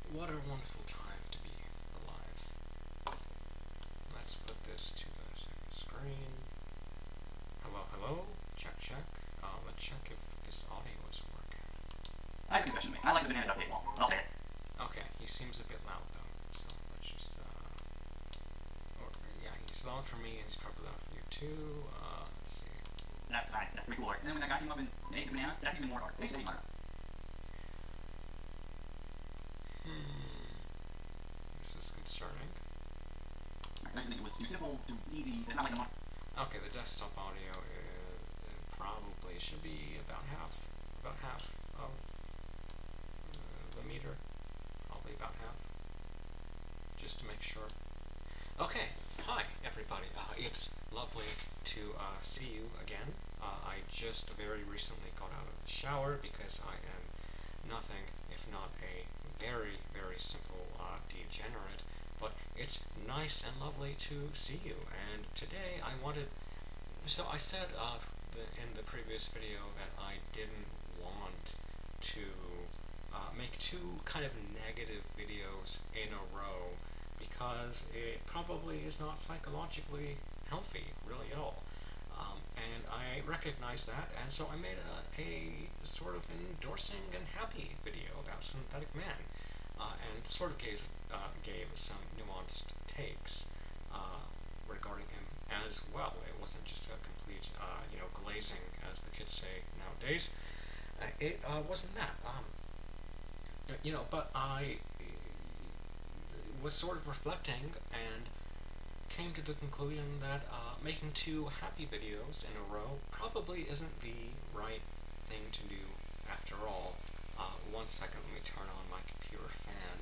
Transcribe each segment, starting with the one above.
What a wonderful time to be alive. Let's put this to the second screen. Hello, hello. Check, check. Let's check if this audio is working. I have a confession to make. I like the banana duct tape wall. I'll say it. Okay, he seems a bit loud though, so let's just, yeah, he's loud for me and he's probably loud for you too. Let's see. That's fine. That's pretty cool art. And then when that guy came up and ate the banana, that's even more art. It makes it even harder. This is concerning. I used to think it was too simple, too easy. It's not like the one. Okay, the desktop audio probably should be about half of the meter. Probably about half. Just to make sure. Okay, hi everybody. It's lovely to see you again. I just very recently got out of the shower because I am nothing if not a very, very simple degenerate, but it's nice and lovely to see you. And today I wanted, so I said in the previous video that I didn't want to make two kind of negative videos in a row because it probably is not psychologically healthy really at all. And I recognize that, and so I made a sort of endorsing and happy video about Synthetic Man, and sort of gave some nuanced takes regarding him as well. It wasn't just a complete, glazing, as the kids say nowadays. It wasn't that. But I was sort of reflecting and came to the conclusion that making two happy videos in a row probably isn't the right thing to do after all. 1 second, let me turn on my computer fan.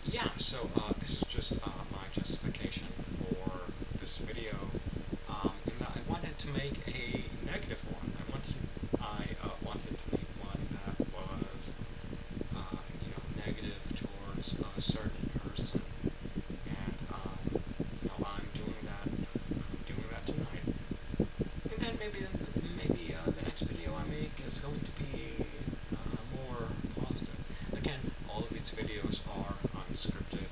Yeah, so this is just my justification for this video, in that I wanted to make a negative one. I wanted to make one that was, negative towards a certain person, and I'm doing that tonight. And then maybe the next video I make is going to be more positive. Again, all of these videos are unscripted.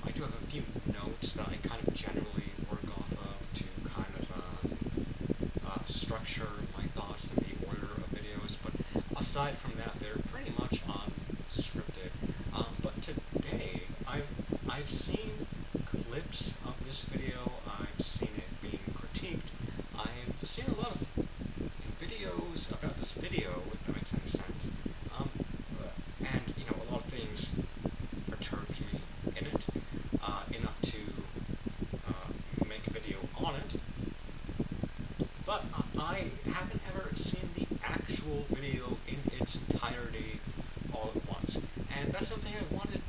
I do have a few notes that I kind of generally work off of to kind of structure my thoughts in the order of videos, but aside from that, they're pretty much unscripted. But today, I've seen clips of this video, I've seen it being critiqued, I've seen a lot of videos about this video, if that makes any sense, and, a lot of things perturbed me in it, enough to make a video on it, but I haven't ever seen the actual video in its entirety all at once, and that's something I wanted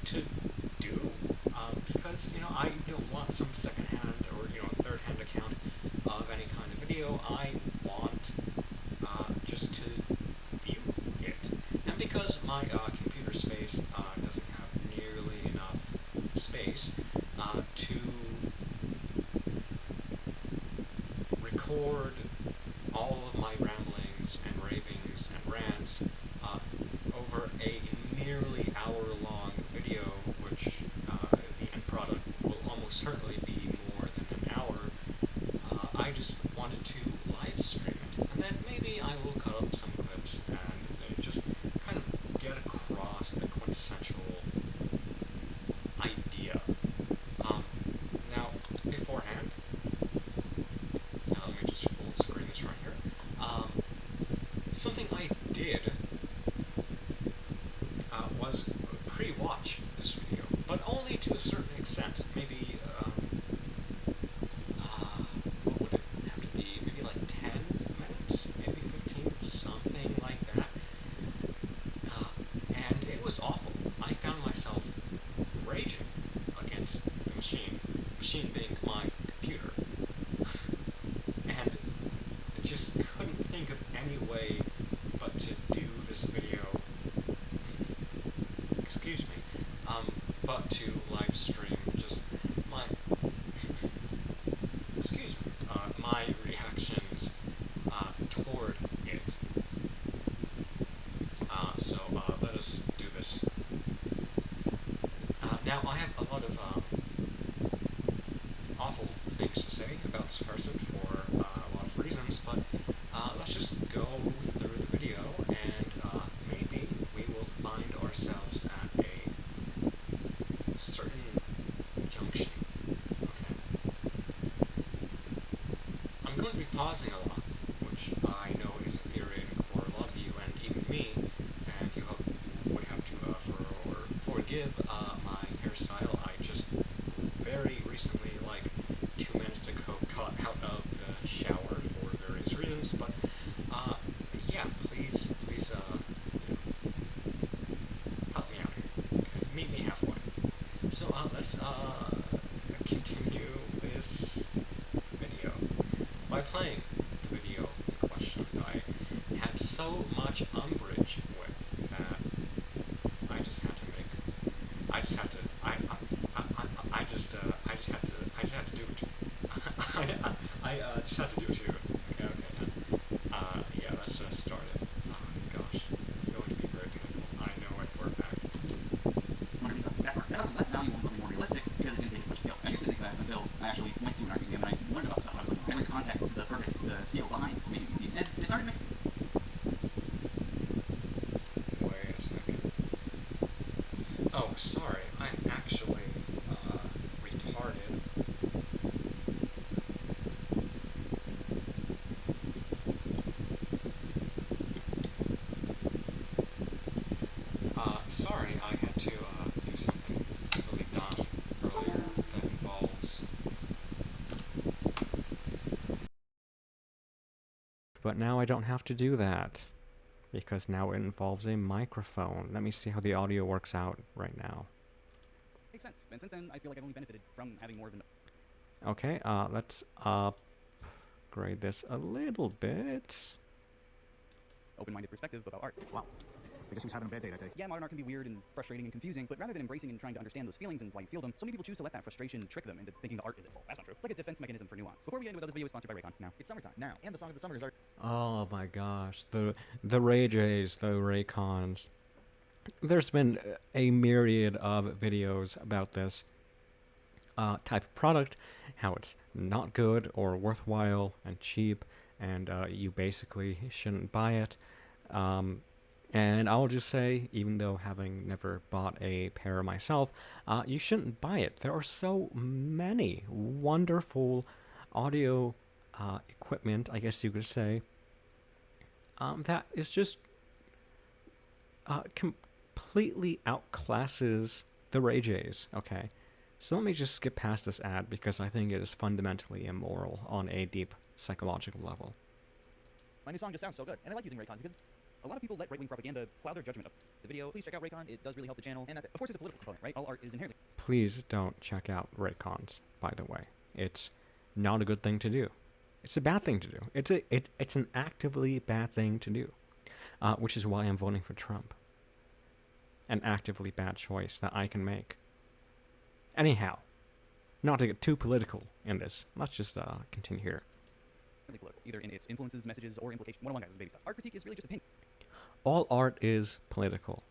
to do, because, I don't want some second-hand or, third-hand account of any kind of video. I want just to view it, and because my computer space doesn't have nearly enough space to record all of my ramblings and ravings and rants over a nearly hour-long video, which the end product will almost certainly be more than an hour. I just wanted to live stream it, and then maybe I will cut up some clips and just kind of get across the quintessential idea. Now, beforehand, let me just full screen this right here. Something I did was pre-watch this video, but only to a certain extent. Maybe, what would it have to be? Maybe like 10 minutes? Maybe 15? Something like that. And it was awful. I found myself raging against the machine being my computer. And I just couldn't think of any way but to do this video, excuse me, but to live stream just my let us do this. Now, I have a lot of awful things to say about this person for a lot of reasons, but let's just go through the video, and maybe we will find ourselves at a certain junction. Okay. I'm going to be pausing a lot, which I know is infuriating for a lot of you, and even me, and you would have to forgive my hairstyle. I just very recently, like 2 minutes ago, got out of the shower for various reasons, but yeah, please, help me out here. Okay? Meet me halfway. So let's continue this video by playing the video in question that I had so much umbrage with that I just had to make. I just had to. I just had to. I just had to do it. I just had to do it too. Okay, yeah, let's start it. Gosh, it's going to be very painful. I know it for a fact. That's valuable and something more realistic because it didn't take as much skill. I used to think that until I actually went to an art museum and I learned about the stuff. I was like, I went to context, the purpose, the skill behind making these pieces, and it started making. Wait a second. Oh, sorry. I'm actually retarded. Sorry, I had to do something really dumb earlier that involves. But now I don't have to do that, because now it involves a microphone. Let me see how the audio works out right now. Makes sense. And since then, I feel like I've only benefited from having more of an. Okay, let's upgrade this a little bit. Open-minded perspective about art. Wow. I guess he was having a bad day that day. Yeah, modern art can be weird and frustrating and confusing, but rather than embracing and trying to understand those feelings and why you feel them, so many people choose to let that frustration trick them into thinking the art isn't full. That's not true. It's like a defense mechanism for nuance. Before we get into this video is sponsored by Raycon. Now, it's summertime. Now, and the song of the summer is art. Oh my gosh, the Ray J's, the Raycons. There's been a myriad of videos about this type of product, how it's not good or worthwhile and cheap, and you basically shouldn't buy it. And I'll just say, even though having never bought a pair myself, you shouldn't buy it. There are so many wonderful audio equipment, I guess you could say, that is just completely outclasses the Ray J's, okay? So let me just skip past this ad because I think it is fundamentally immoral on a deep psychological level. My new song just sounds so good, and I like using Raycons because a lot of people let right-wing propaganda cloud their judgment of the video. Please check out Raycon. It does really help the channel, and that's it. Of course, it's a political component, right? All art is inherently. Please don't check out Raycons, by the way. It's not a good thing to do. It's a bad thing to do. It's an actively bad thing to do, which is why I'm voting for Trump. An actively bad choice that I can make. Anyhow, not to get too political in this, let's just continue here. Political, either in its influences, messages, or implications. One-on-one, guys, this is baby stuff. Art critique is really just opinion. All art is political.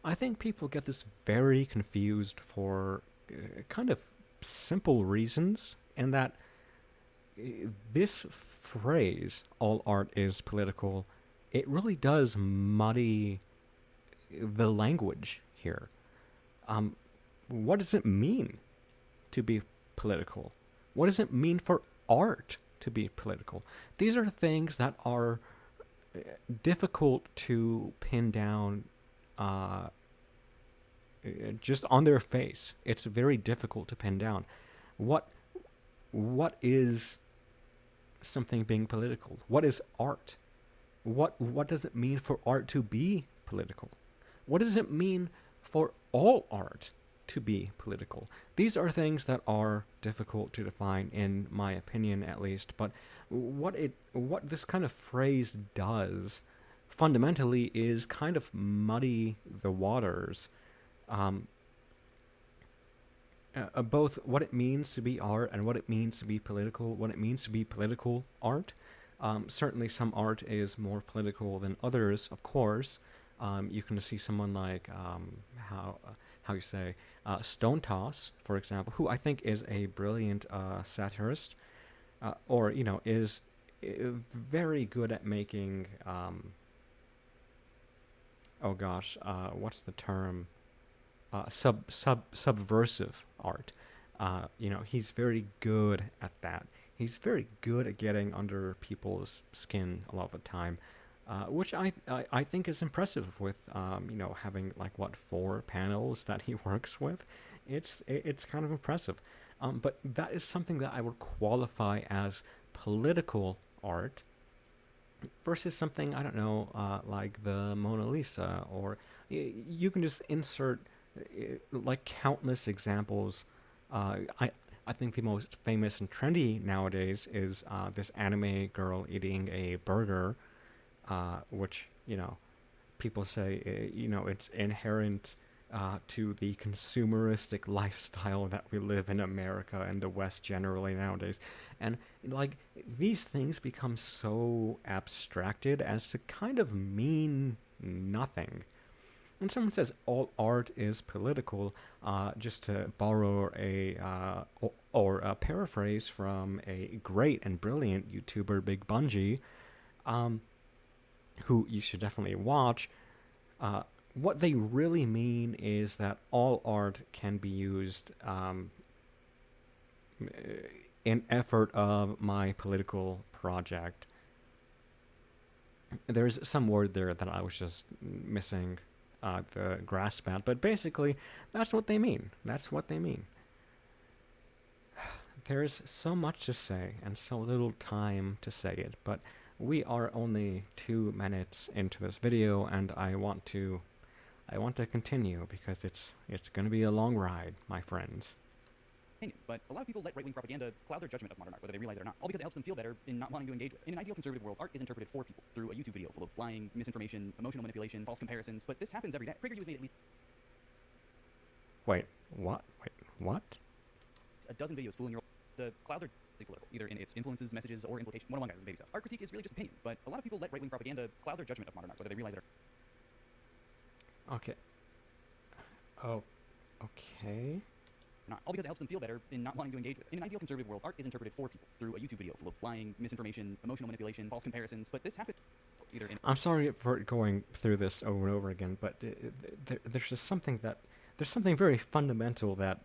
I think people get this very confused for kind of simple reasons, in that this phrase, all art is political, it really does muddy the language here. What does it mean to be political? What does it mean for art to be political? These are things that are difficult to pin down just on their face. It's very difficult to pin down. What is something being political? What is art? What does it mean for art to be political? What does it mean for all art to be political? These are things that are difficult to define, in my opinion at least, but what this kind of phrase does fundamentally is kind of muddy the waters, both what it means to be art and what it means to be political, what it means to be political art. Certainly some art is more political than others, of course, You can see someone like how you say Stone Toss, for example, who I think is a brilliant satirist, or is very good at making oh gosh, what's the term? Subversive art. He's very good at that. He's very good at getting under people's skin a lot of the time, which I think is impressive. With having like what 4 panels that he works with, it's kind of impressive. But that is something that I would qualify as political art versus something I don't know, like the Mona Lisa, or you can just insert like countless examples. I think the most famous and trendy nowadays is this anime girl eating a burger, which people say it's inherent to the consumeristic lifestyle that we live in America and the West generally nowadays. And like these things become so abstracted as to kind of mean nothing. When someone says all art is political, just to borrow or a paraphrase from a great and brilliant YouTuber, Big Bungie, who you should definitely watch, what they really mean is that all art can be used in effort of my political project. There's some word there that I was just missing the grasp at, but basically, that's what they mean. That's what they mean. There's so much to say and so little time to say it, but we are only 2 minutes into this video, and I want to continue because it's going to be a long ride, my friends. Opinion, but a lot of people let right-wing propaganda cloud their judgment of modern art, whether they realize it or not, all because it helps them feel better in not wanting to engage with it. In an ideal conservative world, art is interpreted for people through a YouTube video full of lying, misinformation, emotional manipulation, false comparisons, but this happens every day. PragerU has made at least Wait, what? a dozen videos fooling your the cloud their political, either in its influences, messages, or implication. 101 guys, is baby stuff. Art critique is really just opinion, but a lot of people let right-wing propaganda cloud their judgment of modern art, whether they realize it or Okay. Oh, okay. not, all because it helps them feel better in not wanting to engage with it. In an ideal conservative world, art is interpreted for people through a YouTube video full of lying, misinformation, emotional manipulation, false comparisons, but this happens either in I'm sorry for going through this over and over again, but there's just something there's something very fundamental that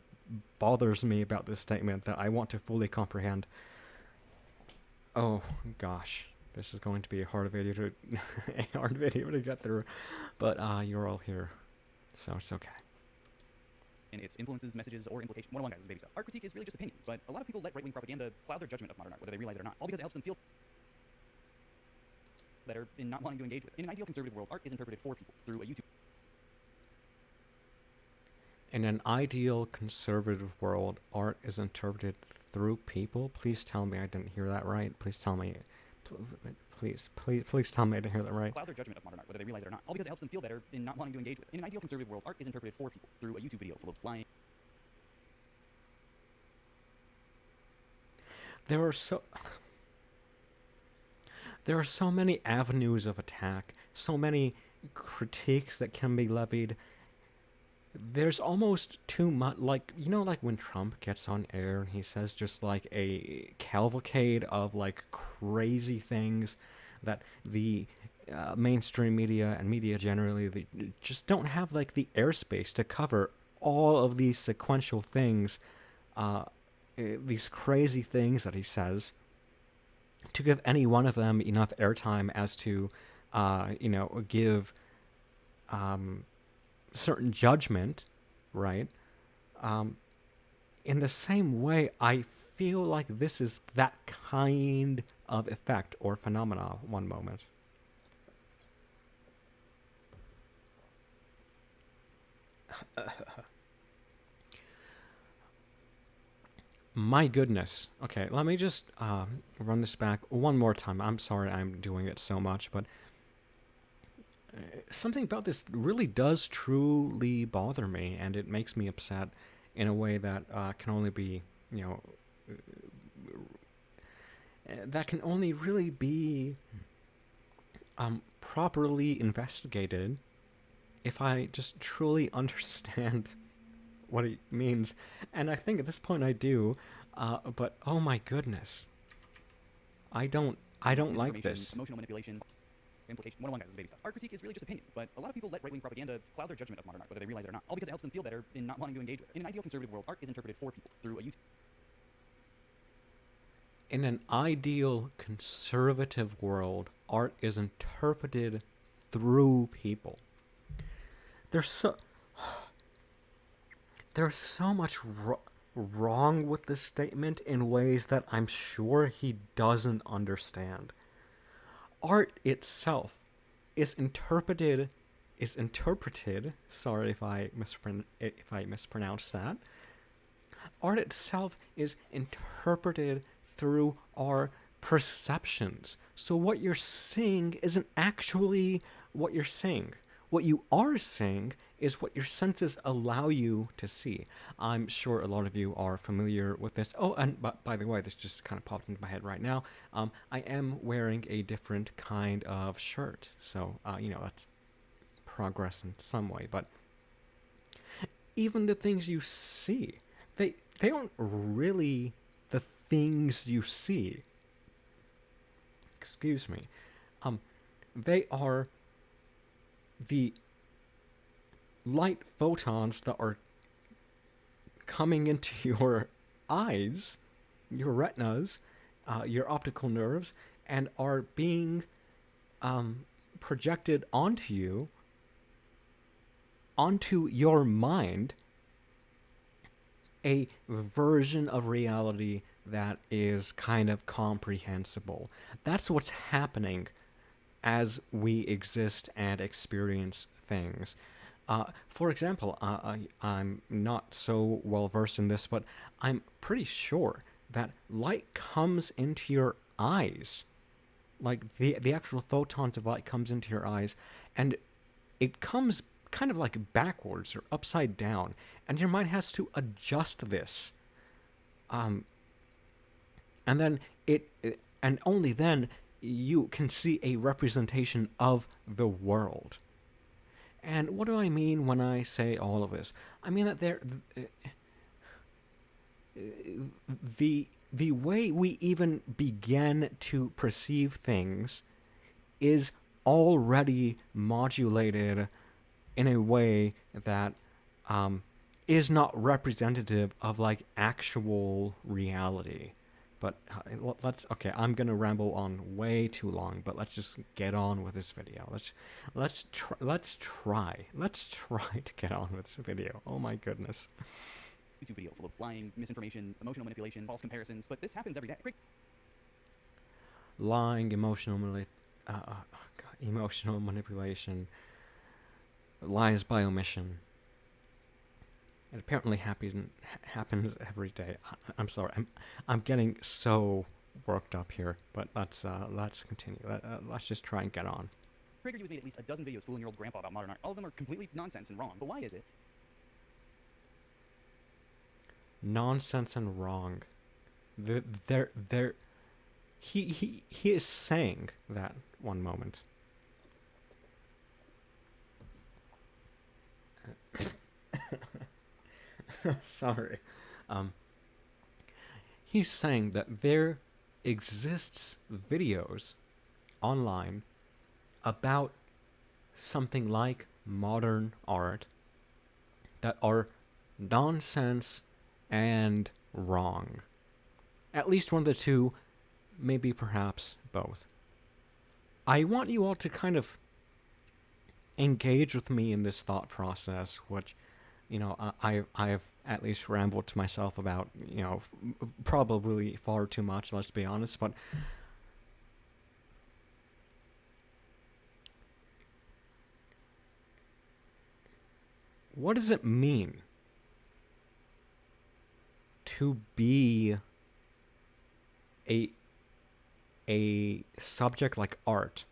bothers me about this statement that I want to fully comprehend. Oh gosh, this is going to be a hard video to get through, but you're all here, so it's okay. in its influences, messages, or implication. 101 guys, is baby stuff. Art critique is really just opinion, but a lot of people let right-wing propaganda cloud their judgment of modern art, whether they realize it or not, all because it helps them feel better in not wanting to engage with it. In an ideal conservative world, art is interpreted for people through a YouTube. In an ideal conservative world, art is interpreted through people. Please tell me I didn't hear that right. Please tell me. Please tell me I didn't hear that right. Cloud their judgment of modern art, whether they realize it or not, all because it helps them feel better in not wanting to engage with it. In an ideal conservative world, art is interpreted for people through a YouTube video full of lying. There are so many avenues of attack, so many critiques that can be levied. There's almost too much, like when Trump gets on air and he says just like a cavalcade of like crazy things that the mainstream media and media generally, they just don't have like the airspace to cover all of these sequential things, these crazy things that he says, to give any one of them enough airtime as to give certain judgment, right? In the same way, I feel like this is that kind of effect or phenomena. One moment. My goodness. Okay, let me just run this back one more time. I'm sorry I'm doing it so much, but something about this really does truly bother me, and it makes me upset in a way that can only be, that can only really be properly investigated if I just truly understand what it means. And I think at this point I do, but oh my goodness. I don't like Misinformation, this. emotional manipulation, implication. 101 guys, this is baby stuff. Art critique is really just opinion, but a lot of people let right-wing propaganda cloud their judgment of modern art, whether they realize it or not, all because it helps them feel better in not wanting to engage with it. In an ideal conservative world, art is interpreted for people through a YouTube. In an ideal conservative world, art is interpreted through people. There's so much wrong with this statement in ways that I'm sure he doesn't understand. Art itself is interpreted. Sorry if I mispronounced that. Art itself is interpreted through our perceptions. So what you're seeing isn't actually what you're seeing. What you are seeing is what your senses allow you to see. I'm sure a lot of you are familiar with this. Oh, and by the way, this just kind of popped into my head right now. I am wearing a different kind of shirt. So, that's progress in some way. But even the things you see, they aren't really the things you see. Excuse me. They are the light photons that are coming into your eyes, your retinas, your optical nerves, and are being projected onto you, onto your mind, a version of reality that is kind of comprehensible. That's what's happening as we exist and experience things. For example, I'm not so well versed in this, but I'm pretty sure that light comes into your eyes. Like the actual photons of light comes into your eyes, and it comes kind of like backwards or upside down, and your mind has to adjust this. And then and only then you can see a representation of the world. And what do I mean when I say all of this? I mean that the way we even begin to perceive things is already modulated in a way that is not representative of like actual reality. But okay, I'm gonna ramble on way too long, but let's just get on with this video. Let's try to get on with this video. Oh my goodness. YouTube video full of lying, misinformation, emotional manipulation, false comparisons, but this happens every day. Lying, emotional manipulation, lies by omission. It apparently happens every day. I'm sorry. I'm getting so worked up here, but let's continue. Let's just try and get on. PragerU has made at least a dozen videos fooling your old grandpa about modern art. All of them are completely nonsense and wrong. But why is it? Nonsense and wrong. He is saying that. One moment. Sorry. He's saying that there exists videos online about something like modern art that are nonsense and wrong. At least one of the two, maybe perhaps both. I want you all to kind of engage with me in this thought process, which, I've at least rambled to myself about, probably far too much, let's be honest, but what does it mean to be a subject like art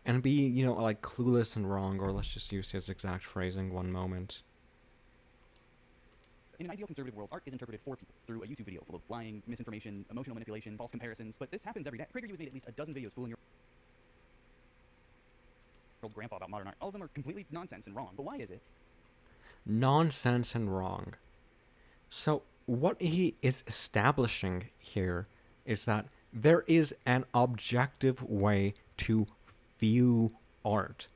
and be, like clueless and wrong? Or let's just use his exact phrasing. One moment. In an ideal conservative world, art is interpreted for people through a YouTube video full of lying, misinformation, emotional manipulation, false comparisons, but this happens every day. PragerU has made at least a dozen videos fooling your told grandpa about modern art. All of them are completely nonsense and wrong. But why is it? Nonsense and wrong. So what he is establishing here is that there is an objective way to view art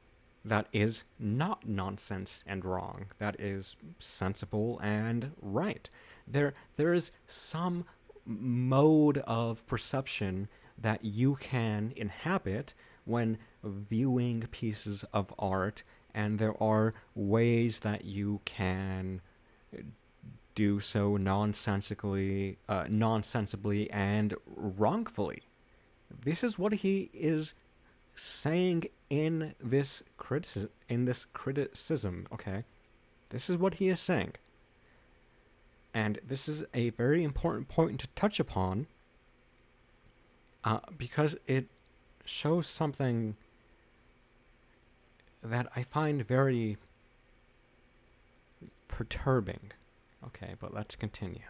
that is not nonsense and wrong, that is sensible and right. There is some mode of perception that you can inhabit when viewing pieces of art, and there are ways that you can do so nonsensically, nonsensibly and wrongfully. This is what he is saying in this criticism, okay? This is what he is saying. And this is a very important point to touch upon, because it shows something that I find very perturbing. Okay, but let's continue.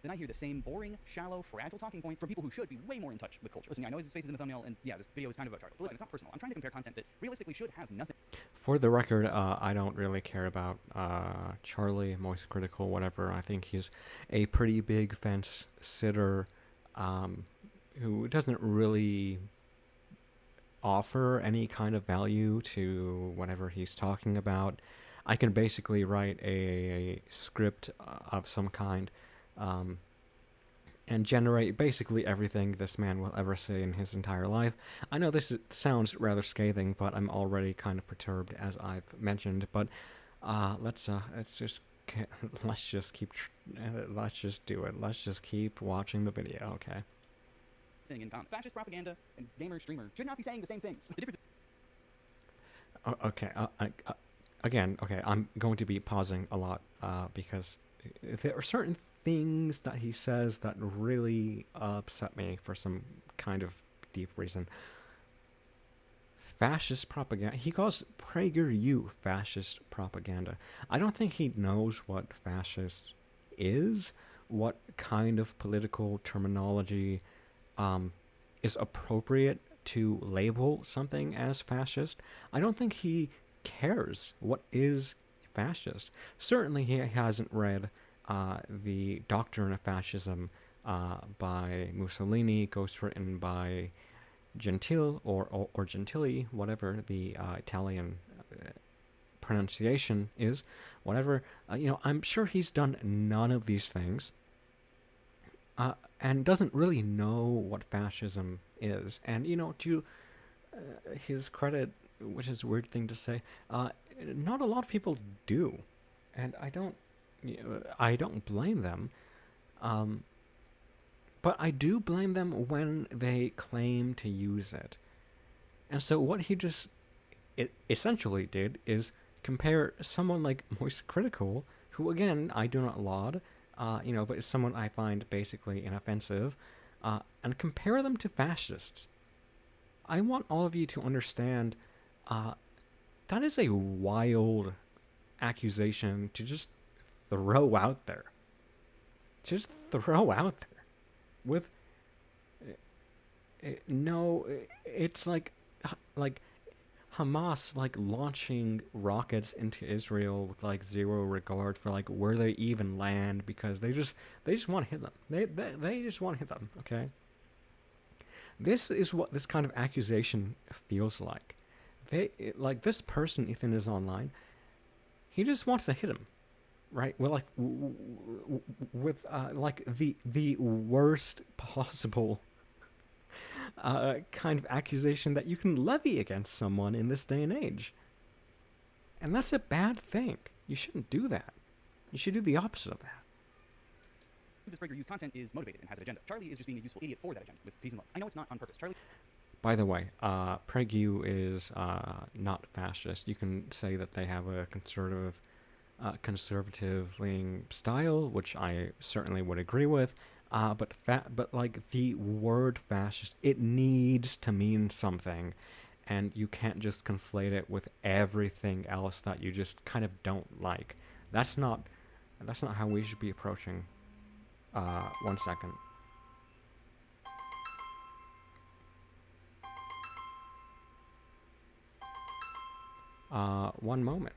Then I hear the same boring, shallow, fragile talking points from people who should be way more in touch with culture. Listen, I know his face is in the thumbnail, and yeah, this video is kind of about Charlie. But listen, it's not personal. I'm trying to compare content that realistically should have nothing. For the record, I don't really care about Charlie, Moist Critical, whatever. I think he's a pretty big fence sitter who doesn't really offer any kind of value to whatever he's talking about. I can basically write a script of some kind and generate basically everything this man will ever say in his entire life. I know this sounds rather scathing, but I'm already kind of perturbed, as I've mentioned. But let's just do it. Let's just keep watching the video, okay? Thing in common. Fascist propaganda and gamer streamer should not be saying the same things. The difference. Okay. Again, okay, I'm going to be pausing a lot because there are certain things that he says that really upset me for some kind of deep reason. Fascist propaganda. He calls PragerU fascist propaganda. I don't think he knows what fascist is, what kind of political terminology is appropriate to label something as fascist. I don't think he cares what is fascist. Certainly he hasn't read The Doctrine of Fascism by Mussolini, ghostwritten by Gentile or Gentili, whatever the Italian pronunciation is, whatever. I'm sure he's done none of these things and doesn't really know what fascism is. And, to his credit, which is a weird thing to say, not a lot of people do, and I don't blame them, but I do blame them when they claim to use it. And so what he just essentially did is compare someone like Moist Critical, who again I do not laud, but is someone I find basically inoffensive, and compare them to fascists. I want all of you to understand that is a wild accusation to just throw out there. Just throw out there. With no, it's like Hamas launching rockets into Israel with zero regard for where they even land, because they just want to hit them. They just want to hit them. Okay. This is what this kind of accusation feels like. This person, Ethan, is online. He just wants to hit him, right? Well, with the worst possible kind of accusation that you can levy against someone in this day and age. And that's a bad thing. You shouldn't do that. You should do the opposite of that. This PragerU's content is motivated and has an agenda. Charlie is just being a useful idiot for that agenda, with peace and love. I know it's not on purpose. Charlie. By the way, PragerU is not fascist. You can say that they have a conservative-leaning style, which I certainly would agree with. But the word fascist, it needs to mean something, and you can't just conflate it with everything else that you just kind of don't like. That's not how we should be approaching. 1 second. One moment.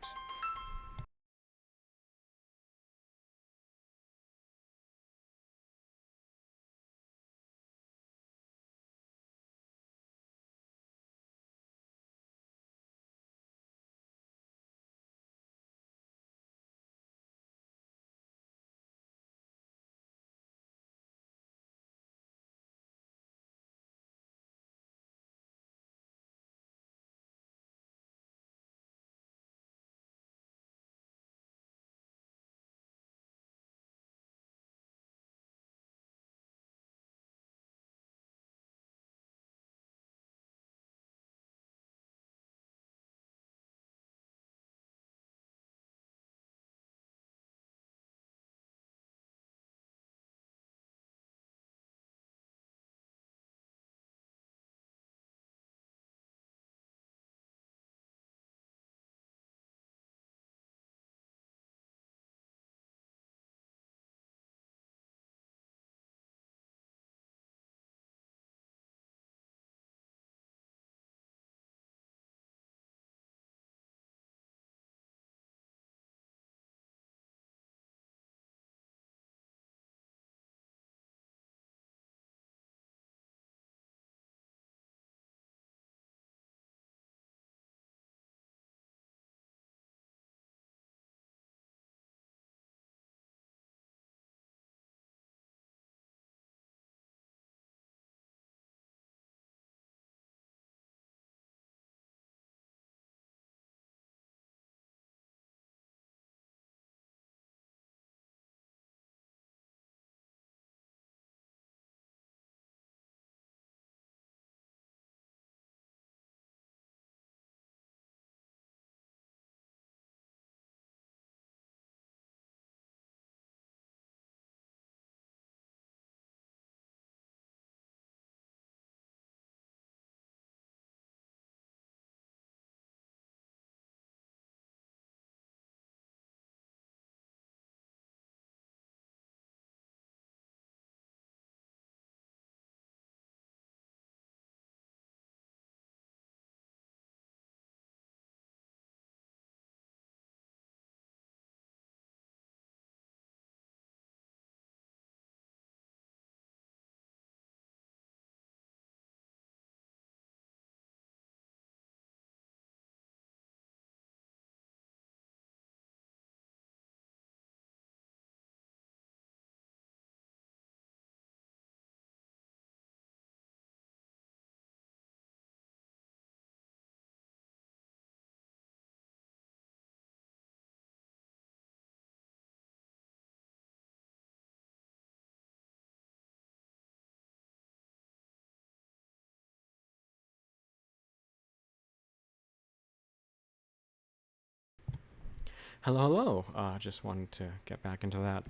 Hello, hello. Just wanted to get back into that.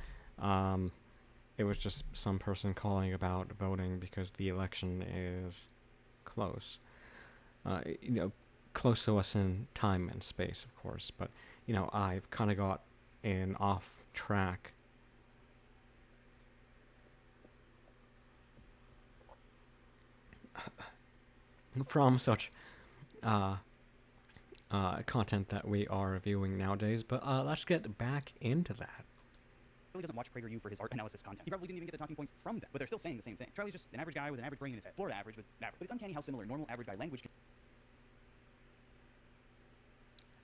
It was just some person calling about voting because the election is close. You know, close to us in time and space, of course. But I've kind of got an off track from such uh, content that we are viewing nowadays. But let's get back into that. Charlie doesn't watch PragerU for his art analysis content. He probably didn't even get the talking points from them, but they're still saying the same thing. Charlie's just an average guy with an average brain in his head. Florida average, but average. But it's uncanny how similar normal average guy language can...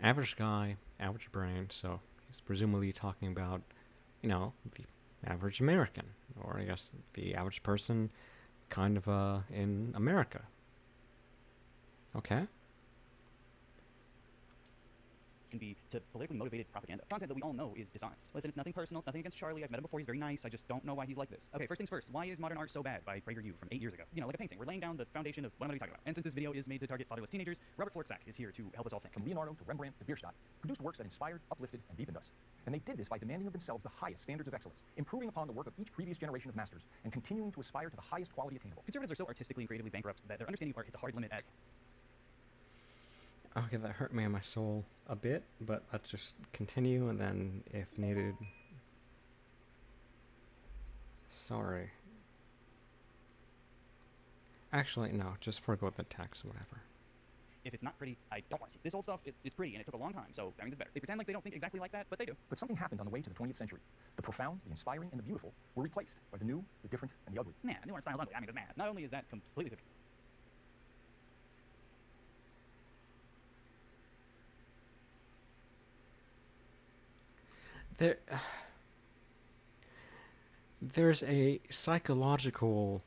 Average guy, average brain, so he's presumably talking about, the average American, or I guess the average person kind of in America. Okay? can be to politically motivated propaganda. Content that we all know is dishonest. Listen, it's nothing personal. It's nothing against Charlie. I've met him before. He's very nice. I just don't know why he's like this. Okay, first things first. Why is modern art so bad? By PragerU from 8 years ago. Like a painting. We're laying down the foundation of what I'm going to be talking about. And since this video is made to target fatherless teenagers, Robert Florczak is here to help us all think. From Leonardo to Rembrandt to Bierstadt, produced works that inspired, uplifted, and deepened us. And they did this by demanding of themselves the highest standards of excellence, improving upon the work of each previous generation of masters, and continuing to aspire to the highest quality attainable. Conservatives are so artistically and creatively bankrupt that their understanding of art hits a hard limit at... Okay, that hurt me in my soul a bit, but let's just continue, and then if needed... Sorry. Actually, no, just forego the text, whatever. If it's not pretty, I don't want to see. This old stuff, it's pretty, and it took a long time, so that means it's better. They pretend like they don't think exactly like that, but they do. But something happened on the way to the 20th century. The profound, the inspiring, and the beautiful were replaced by the new, the different, and the ugly. Nah, new art style's ugly. I mean, it's mad. Not only is that completely There, there's a psychological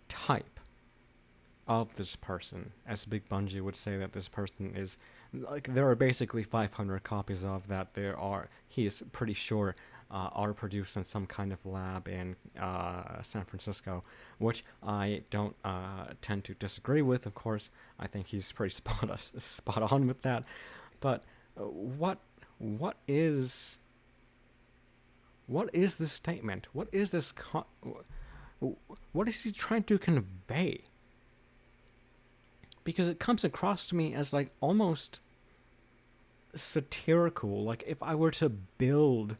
type of this person, as Big Bungie would say that this person is, like, there are basically 500 copies of that. He is pretty sure, are produced in some kind of lab in San Francisco, which I don't tend to disagree with, of course. I think he's pretty spot on with that. But what is this statement? What is this? What is he trying to convey? Because it comes across to me as like almost satirical. Like if I were to build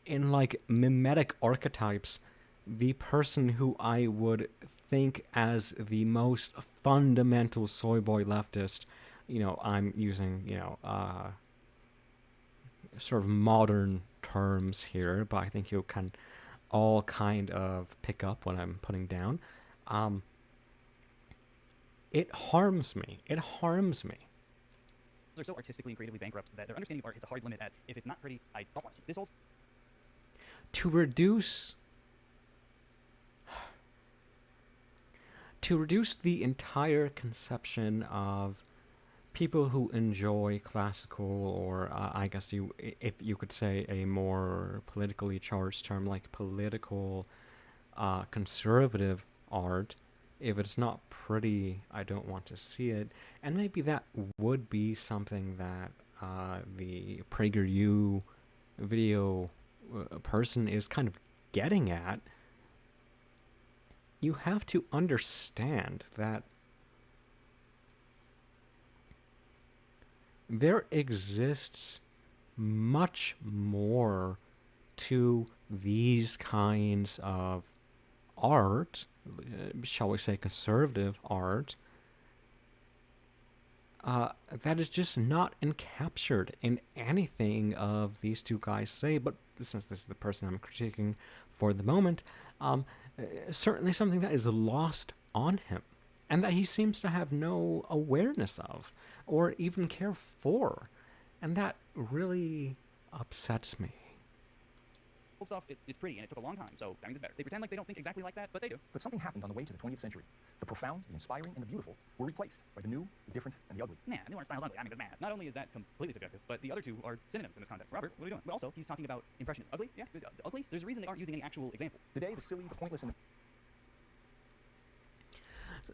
in like mimetic archetypes the person who I would think as the most fundamental soy boy leftist, I'm using, sort of modern terms here, but I think you can all kind of pick up what I'm putting down. It harms me. It harms me. They're so artistically and creatively bankrupt that their understanding of art hits a hard limit at, if it's not pretty, I don't want to see. This old To reduce the entire conception of people who enjoy classical, or I guess if you could say a more politically charged term like political conservative art, if it's not pretty, I don't want to see it. And maybe that would be something that the PragerU video person is kind of getting at. You have to understand that there exists much more to these kinds of art, shall we say conservative art, that is just not encaptured in anything of these two guys say. But since this is the person I'm critiquing for the moment, certainly something that is lost on him, and that he seems to have no awareness of, or even care for. And that really upsets me. old stuff, it's pretty, and it took a long time, so that means it's better. They pretend like they don't think exactly like that, but they do. But something happened on the way to the 20th century. The profound, the inspiring, and the beautiful were replaced by the new, the different, and the ugly. Nah, new art style's ugly. I mean, it's mad. Not only is that completely subjective, but the other two are synonyms in this context. Robert, what are you doing? But also, he's talking about impressionism. Ugly? Yeah, ugly? There's a reason they aren't using any actual examples. Today, the silly, the pointless, and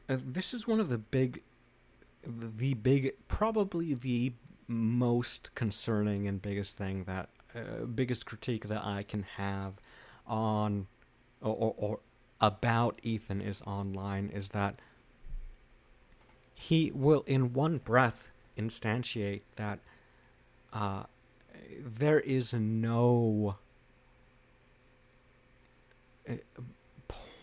This is one of the big, probably the most concerning and biggest thing that, biggest critique that I can have on, or about Ethan is online, is that he will in one breath instantiate that there is no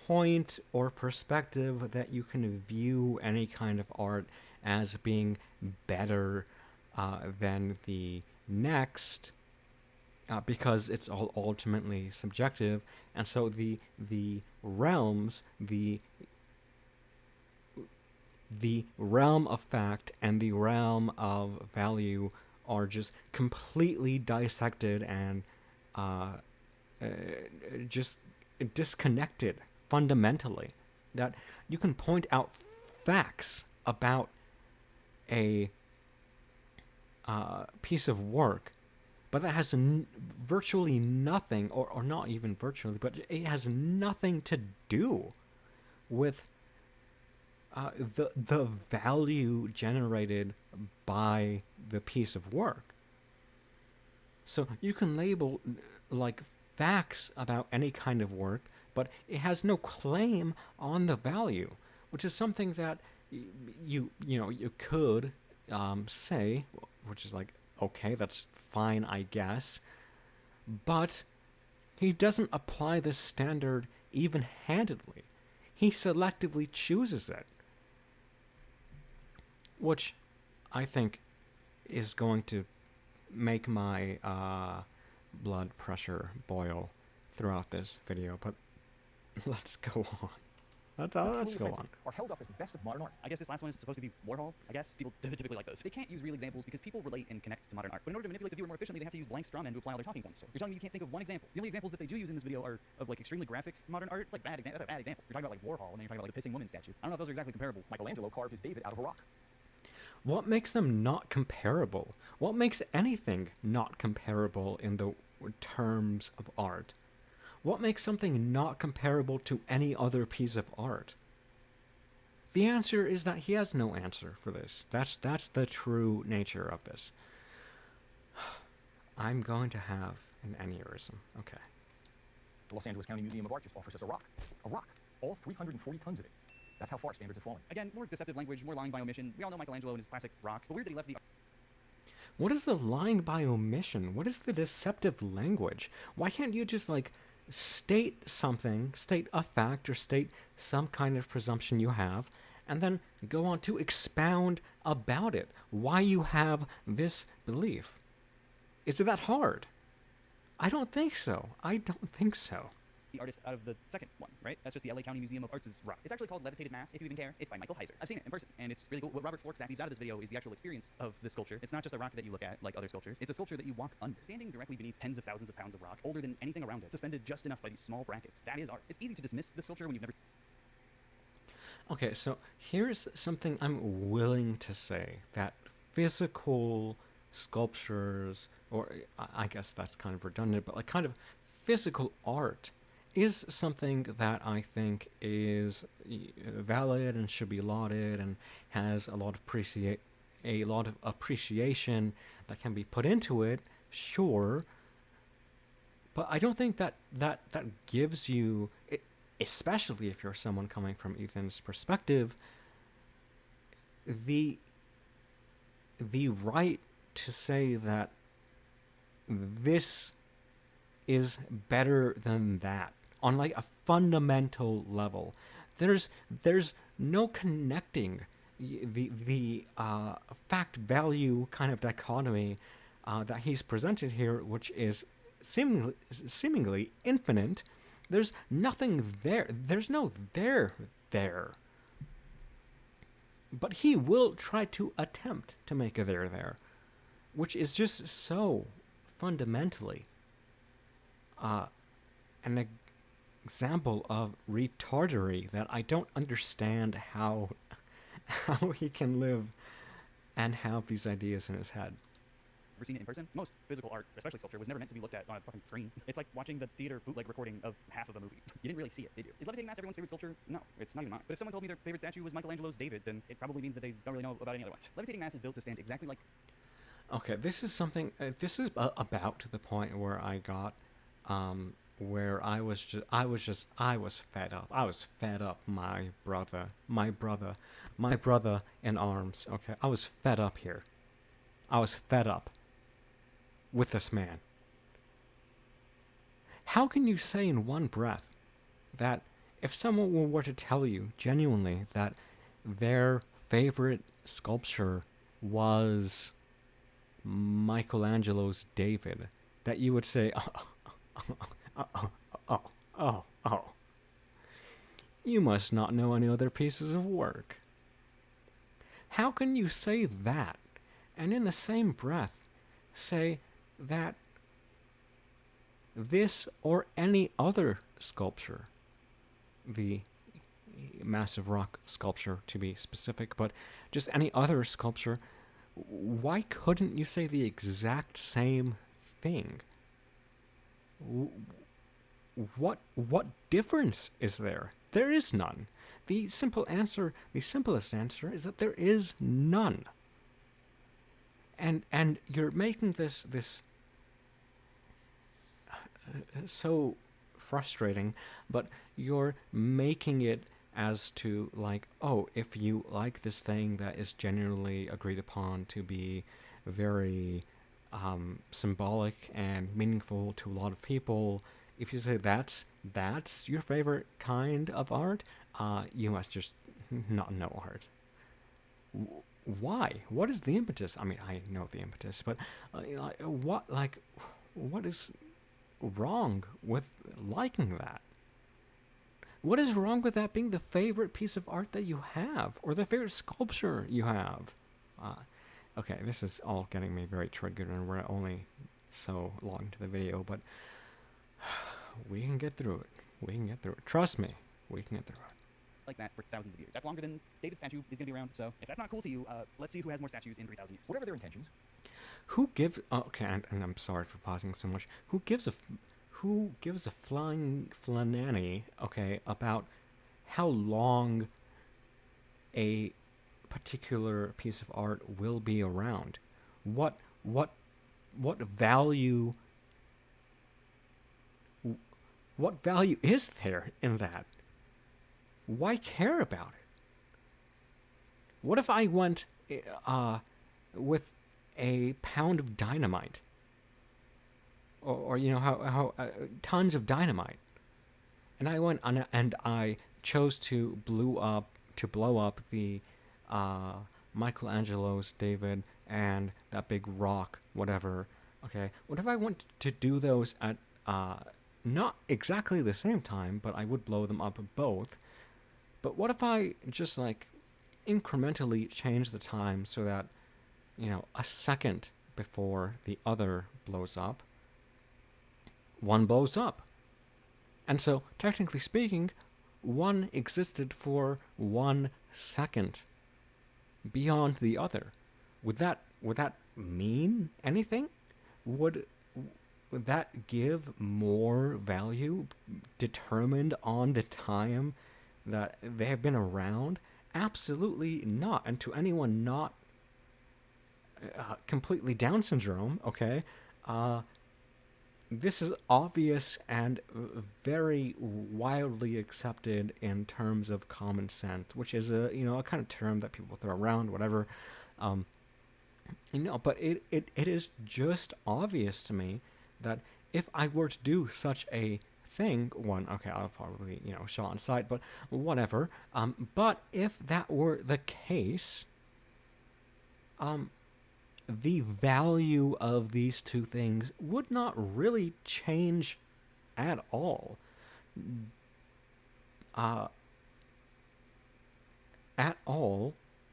point or perspective that you can view any kind of art as being better than the next, because it's all ultimately subjective. And so the realms, the realm of fact and the realm of value are just completely dissected and just disconnected fundamentally. That you can point out facts about a piece of work, but that has virtually nothing, or not even virtually, but it has nothing to do with the value generated by the piece of work. So you can label like facts about any kind of work, but it has no claim on the value, which is something that you could say, which is like, okay, that's fine, I guess, but he doesn't apply this standard even-handedly. He selectively chooses it, which I think is going to make my blood pressure boil throughout this video, but let's go on. Let's go on. Are held up as the best of modern art. I guess this last one is supposed to be Warhol, I guess. People typically like those. They can't use real examples because people relate and connect to modern art. But in order to manipulate the viewer more efficiently, they have to use blank straw men to apply all their talking points to. You're telling me you can't think of one example. The only examples that they do use in this video are of like extremely graphic modern art, like that's a bad example. You're talking about like Warhol, and then you're talking about like the pissing woman statue. I don't know if those are exactly comparable. Michelangelo carved his David out of a rock. What makes them not comparable? What makes anything not comparable in the terms of art? What makes something not comparable to any other piece of art? The answer is that he has no answer for this. That's the true nature of this. I'm going to have an aneurysm. Okay. The Los Angeles County Museum of Art just offers us a rock. A rock. All 340 tons of it. That's how far standards have fallen. Again, more deceptive language, more lying by omission. We all know Michelangelo and his classic rock, but weird that he left the... What is the lying by omission? What is the deceptive language? Why can't you just, like, state something, state a fact, or state some kind of presumption you have, and then go on to expound about it, why you have this belief? Is it that hard? I don't think so. I don't think so. The artist out of the second one, right? That's just the LA County Museum of Arts' rock. It's actually called Levitated Mass, if you even care. It's by Michael Heiser. I've seen it in person, and it's really cool. What Robert Florkstaff leaves out of this video is the actual experience of the sculpture. It's not just a rock that you look at, like other sculptures. It's a sculpture that you walk under, standing directly beneath tens of thousands of pounds of rock, older than anything around it, suspended just enough by these small brackets. That is art. It's easy to dismiss the sculpture when you've never... Okay, so here's something I'm willing to say, that physical sculptures, or I guess that's kind of redundant, but like kind of physical art is something that I think is valid and should be lauded and has a lot of appreciation that can be put into it, sure. But I don't think that gives you, especially if you're someone coming from Ethan's perspective, the right to say that this is better than that on like a fundamental level. There's no connecting the fact value kind of dichotomy that he's presented here, which is seemingly infinite. There's nothing there. There's no there. But he will try to attempt to make a there, which is just so fundamentally an example of retardery that I don't understand how he can live and have these ideas in his head. Ever seen it in person? Most physical art, especially sculpture, was never meant to be looked at on a fucking screen. It's like watching the theater bootleg recording of half of a movie. You didn't really see it, did you? Is Levitating Mass everyone's favorite sculpture? No, it's not even mine. But if someone told me their favorite statue was Michelangelo's David, then it probably means that they don't really know about any other ones. Levitating Mass is built to stand exactly like... Okay, this is something, this is about to the point where I got, where I was fed up. I was fed up, my brother in arms, okay? I was fed up here. I was fed up with this man. How can you say in one breath that if someone were to tell you genuinely that their favorite sculpture was Michelangelo's David, that you would say, oh, you must not know any other pieces of work? How can you say that and in the same breath say that this or any other sculpture, the massive rock sculpture to be specific, but just any other sculpture, why couldn't you say the exact same thing? What difference is there? There is none. The simplest answer is that there is none. And you're making this so frustrating, but you're making it as to like, oh, if you like this thing that is generally agreed upon to be very symbolic and meaningful to a lot of people, if you say that's your favorite kind of art, you must just not know art. Why? What is the impetus? I mean, I know the impetus, but what is wrong with liking that? What is wrong with that being the favorite piece of art that you have, or the favorite sculpture you have? Okay, this is all getting me very triggered, and we're only so long into the video, but we can get through it. We can get through it. Trust me, we can get through it. Like that for thousands of years. That's longer than David's statue is going to be around. So if that's not cool to you, let's see who has more statues in 3,000 years. Whatever their intentions, Who gives? Okay, and I'm sorry for pausing so much. Who gives a flying flananny? Okay, about how long a particular piece of art will be around? What value? What value is there in that? Why care about it? What if I went with a pound of dynamite, or you know how tons of dynamite, and I went and I chose to blow up the Michelangelo's David and that big rock, whatever. Okay, what if I went to do those at not exactly the same time, but I would blow them up both. But what if I just like incrementally change the time so that, you know, a second before the other blows up, one blows up. And so, technically speaking, one existed for 1 second beyond the other. Would that mean anything? Would that give more value determined on the time that they have been around? Absolutely not. And to anyone not completely Down syndrome, okay, this is obvious and very wildly accepted in terms of common sense, which is a kind of term that people throw around, whatever. But it is just obvious to me that if I were to do such a thing, I'll probably, show on site, but whatever. But if that were the case, the value of these two things would not really change at all.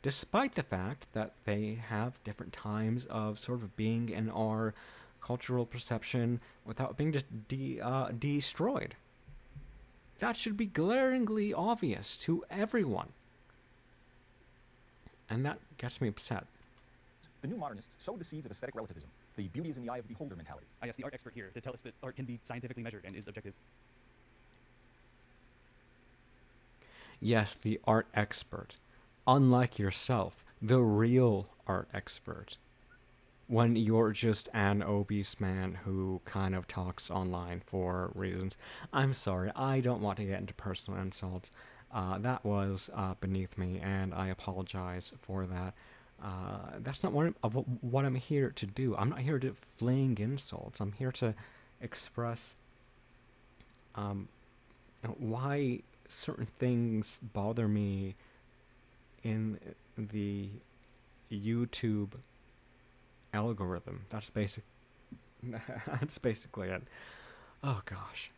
Despite the fact that they have different times of sort of being in our cultural perception without being just destroyed. That should be glaringly obvious to everyone. And that gets me upset. the new modernists sowed the seeds of aesthetic relativism, the beauty is in the eye of the beholder mentality. I asked the art expert here to tell us that art can be scientifically measured and is objective. Yes, the art expert. Unlike yourself, the real art expert. When you're just an obese man who kind of talks online for reasons. I'm sorry, I don't want to get into personal insults. That was beneath me, and I apologize for that. That's not what I'm here to do. I'm not here to fling insults. I'm here to express why certain things bother me in the YouTube algorithm. That's basically it. Oh gosh.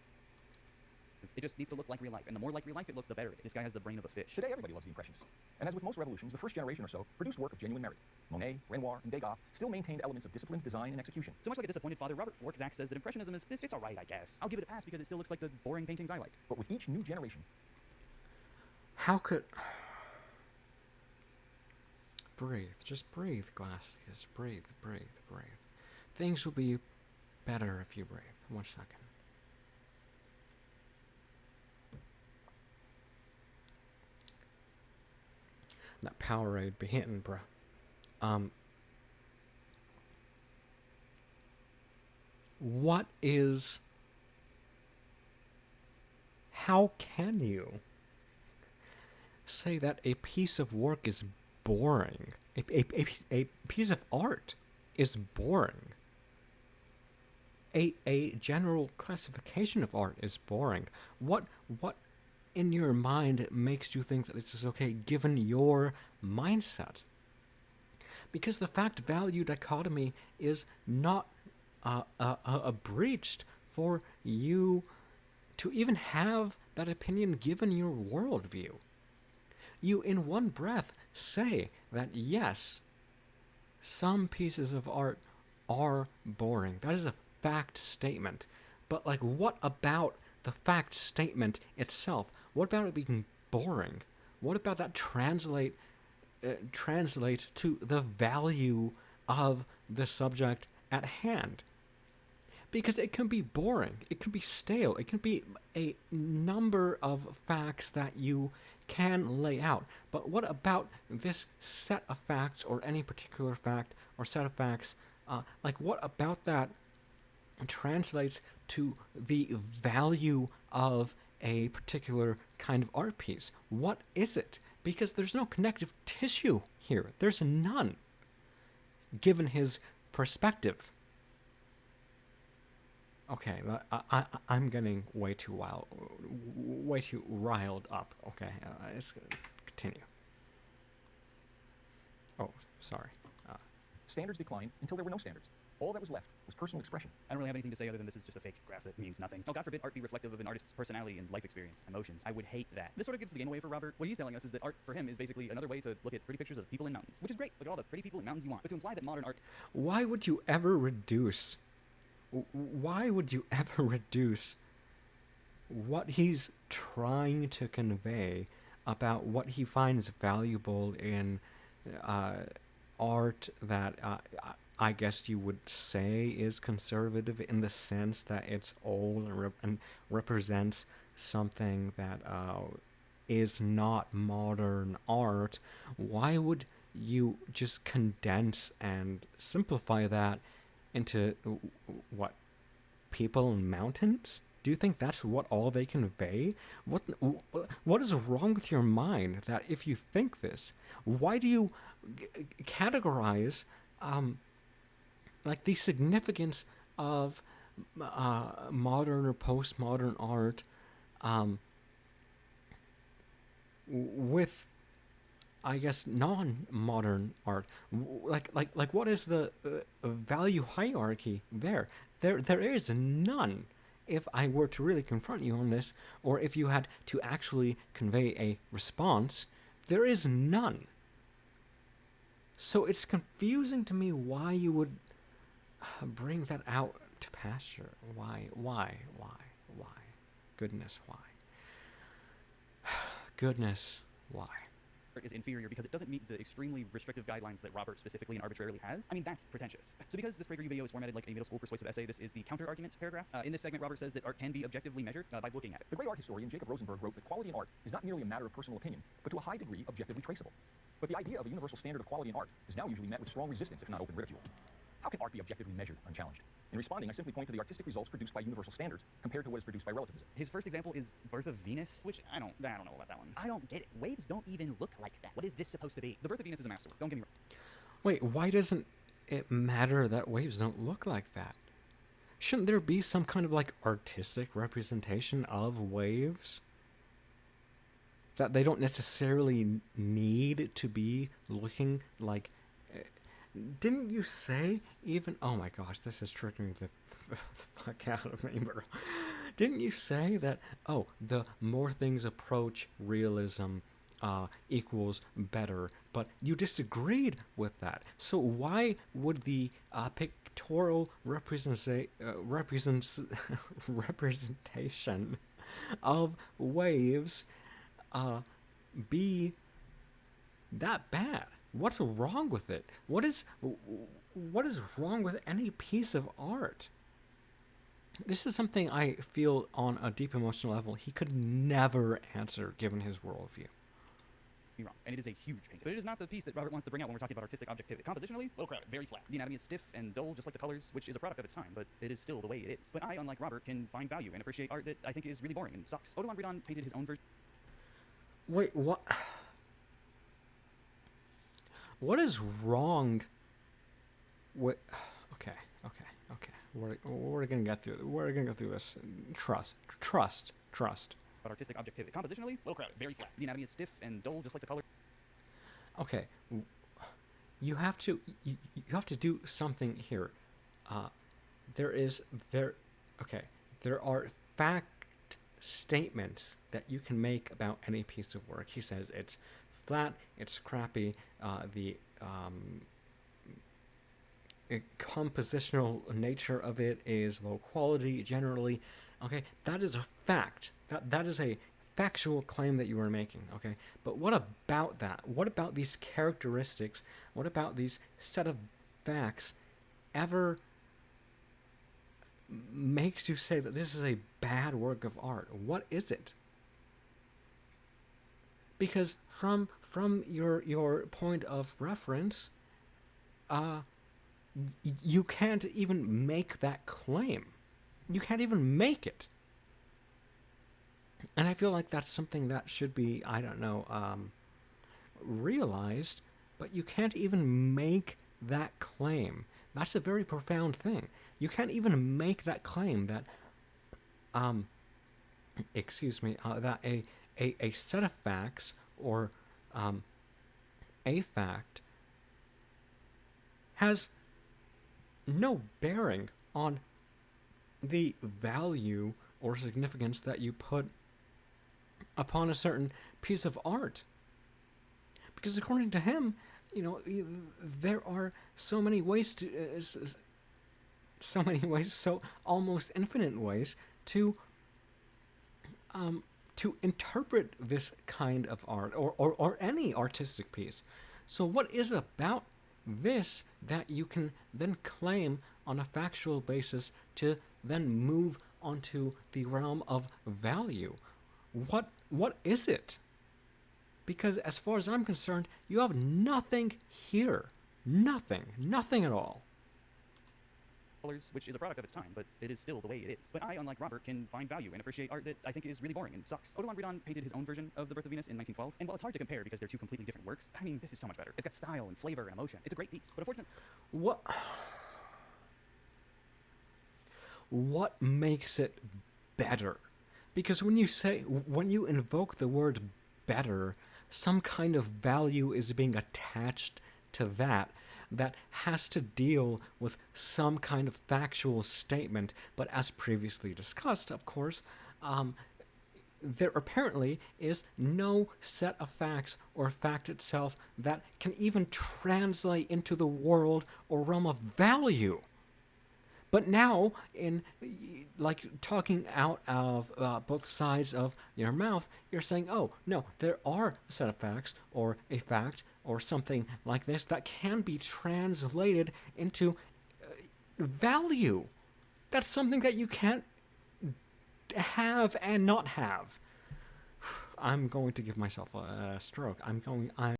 It just needs to look like real life, and the more like real life it looks, the better. This guy has the brain of a fish. Today, everybody loves the Impressionists. And as with most revolutions, the first generation or so produced work of genuine merit. Monet, Renoir, and Degas still maintained elements of disciplined design and execution. So much like a disappointed father, Robert Florczak says that Impressionism is it's alright, I guess. I'll give it a pass because it still looks like the boring paintings I liked. But with each new generation, How could... Breathe. Just breathe, Glacius. Breathe. Things will be better if you breathe. 1 second. That Powerade be hitting, bruh. What is... How can you say that a piece of work is boring? A piece of art is boring. a general classification of art is boring. What in your mind makes you think that this is okay given your mindset? Because the fact-value dichotomy is not breached for you to even have that opinion given your worldview. You, in one breath, say that yes, some pieces of art are boring. That is a fact statement. But, like, what about the fact statement itself? What about it being boring? What about that translates to the value of the subject at hand? Because it can be boring, it can be stale, it can be a number of facts that you can lay out. But what about this set of facts, or any particular fact or set of facts? Like, what about that translates to the value of a particular kind of art piece? What is it? Because there's no connective tissue here. There's none, given his perspective. Okay, I'm getting way too riled up. Okay, let's continue. Oh, sorry. Standards declined until there were no standards. All that was left was personal expression. I don't really have anything to say other than this is just a fake graph that means nothing. Oh, God forbid art be reflective of an artist's personality and life experience, emotions. I would hate that. This sort of gives the game away for Robert. What he's telling us is that art for him is basically another way to look at pretty pictures of people in mountains, which is great. Look at all the pretty people in mountains you want. But to imply that modern art... Why would you ever reduce what he's trying to convey about what he finds valuable in art that I guess you would say is conservative, in the sense that it's old and represents something that is not modern art? Why would you just condense and simplify that into what? People in mountains? Do you think that's what all they convey? What is wrong with your mind that if you think this, why do you categorize like the significance of modern or postmodern art with, I guess, non-modern art? Like what is the value hierarchy there? There is none. If I were to really confront you on this, or if you had to actually convey a response, there is none. So it's confusing to me why you would bring that out to pasture. Why? Goodness, why? Goodness, why? is inferior because it doesn't meet the extremely restrictive guidelines that Robert specifically and arbitrarily has. I mean, that's pretentious. So because this PragerU video is formatted like a middle school persuasive essay, this is the counter-argument paragraph. In this segment, Robert says that art can be objectively measured by looking at it. The great art historian Jacob Rosenberg wrote that quality in art is not merely a matter of personal opinion, but to a high degree objectively traceable. But the idea of a universal standard of quality in art is now usually met with strong resistance, if not open ridicule. How can art be objectively measured, unchallenged? In responding, I simply point to the artistic results produced by universal standards compared to what is produced by relativism. His first example is Birth of Venus, which I don't know about that one. I don't get it. Waves don't even look like that. What is this supposed to be? The Birth of Venus is a masterwork. Don't get me wrong. Wait, why doesn't it matter that waves don't look like that? Shouldn't there be some kind of like artistic representation of waves? That they don't necessarily need to be looking like... Didn't you say even... Oh my gosh, this is triggering the fuck out of me, bro. Didn't you say that, oh, the more things approach realism equals better, but you disagreed with that. So why would the pictorial representation of waves be that bad? What's wrong with it? What is wrong with any piece of art? This is something I feel on a deep emotional level he could never answer given his worldview. You're wrong, and it is a huge painting. But it is not the piece that Robert wants to bring out when we're talking about artistic objectivity. Compositionally, low crowd, very flat. The anatomy is stiff and dull, just like the colors, which is a product of its time, but it is still the way it is. But I, unlike Robert, can find value and appreciate art that I think is really boring and sucks. Odilon Redon painted his own version. Wait, what? What is wrong with... Okay. We're gonna get through. We're gonna go through this. Trust. But artistic objectivity. Compositionally, little crowded, very flat. The anatomy is stiff and dull, just like the color. Okay, you have to do something here. There are fact statements that you can make about any piece of work. He says it's flat, it's crappy, the compositional nature of it is low quality generally. Okay, that is a fact. That is a factual claim that you are making. Okay, but what about that? What about these characteristics? What about these set of facts ever makes you say that this is a bad work of art? What is it? Because from your point of reference, you can't even make that claim. You can't even make it. And I feel like that's something that should be, I don't know, realized, but you can't even make that claim. That's a very profound thing. You can't even make that claim that, that a set of facts or a fact has no bearing on the value or significance that you put upon a certain piece of art. Because according to him, there are so many ways so almost infinite ways to interpret this kind of art or any artistic piece. So what is about this that you can then claim on a factual basis to then move onto the realm of value? What is it? Because as far as I'm concerned, you have nothing here. Nothing at all. Colors, which is a product of its time, but it is still the way it is. But I, unlike Robert, can find value and appreciate art that I think is really boring and sucks. Odilon Redon painted his own version of The Birth of Venus in 1912, and while it's hard to compare because they're two completely different works, I mean, this is so much better. It's got style and flavor and emotion. It's a great piece, but unfortunately... What makes it better? Because when you invoke the word better, some kind of value is being attached to that has to deal with some kind of factual statement. But as previously discussed, of course, there apparently is no set of facts or fact itself that can even translate into the world or realm of value. But now, in talking out of both sides of your mouth, you're saying, oh, no, there are a set of facts or a fact or something like this that can be translated into value. That's something that you can't have and not have. I'm going to give myself a stroke. I'm going to.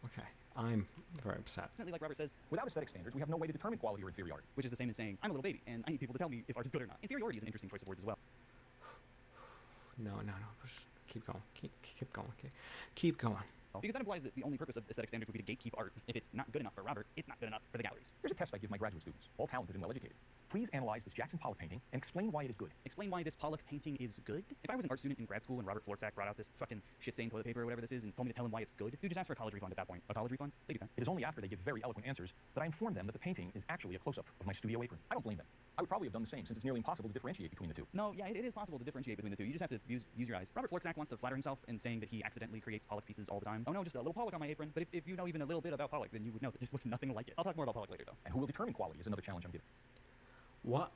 Okay. I'm very upset. Like Robert says, Without aesthetic standards, we have no way to determine quality or inferiority. which is the same as saying, I'm a little baby, and I need people to tell me if art is good or not. Inferiority is an interesting choice of words as well. No. Just keep going. Keep going. Okay. Keep going. Because that implies that the only purpose of aesthetic standards would be to gatekeep art. If it's not good enough for Robert, it's not good enough for the galleries. Here's a test I give my graduate students, all talented and well-educated. Please analyze this Jackson Pollock painting and explain why it is good. Explain why this Pollock painting is good? If I was an art student in grad school and Robert Florczak brought out this fucking shit-stained toilet paper or whatever this is and told me to tell him why it's good, dude, just ask for a college refund at that point. A college refund? They do that. It is only after they give very eloquent answers that I inform them that the painting is actually a close-up of my studio apron. I don't blame them. I would probably have done the same since it's nearly impossible to differentiate between the two. No, yeah, it is possible to differentiate between the two. You just have to use your eyes. Robert Florczak wants to flatter himself in saying that he accidentally creates Pollock pieces all the time. Oh no, just a little Pollock on my apron. But if you know even a little bit about Pollock, then you would know that this looks nothing like it. I'll talk more about Pollock later, though. And who will determine quality is another challenge I'm giving. What?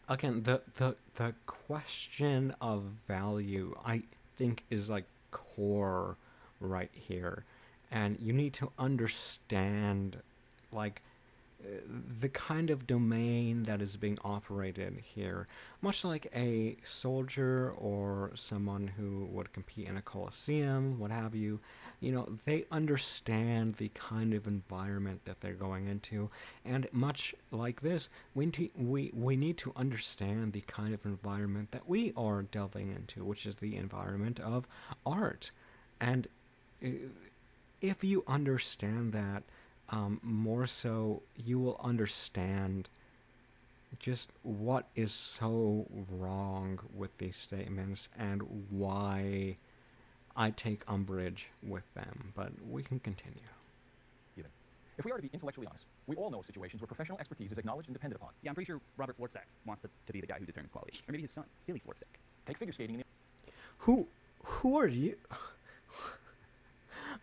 Again, the question of value, I think, is core right here, and you need to understand the kind of domain that is being operated here, much like a soldier or someone who would compete in a coliseum, what have you. They understand the kind of environment that they're going into, and much like this, we need to understand the kind of environment that we are delving into, which is the environment of art. And if you understand that, more so you will understand just what is so wrong with these statements and why I take umbrage with them. But we can continue. Even. If we are to be intellectually honest, we all know of situations where professional expertise is acknowledged and depended upon. Yeah, I'm pretty sure Robert Florczak wants to be the guy who determines quality. Or maybe his son, Philly Florczak. Take figure skating in the Who are you?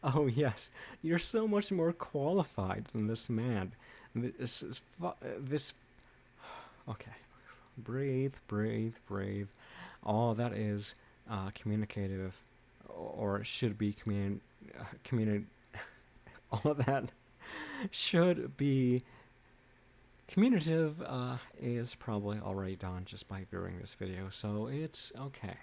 Oh yes, you're so much more qualified than this man. This. Okay, breathe. All that is communicative, or should be all of that should be communicative is probably already done just by viewing this video, so it's okay.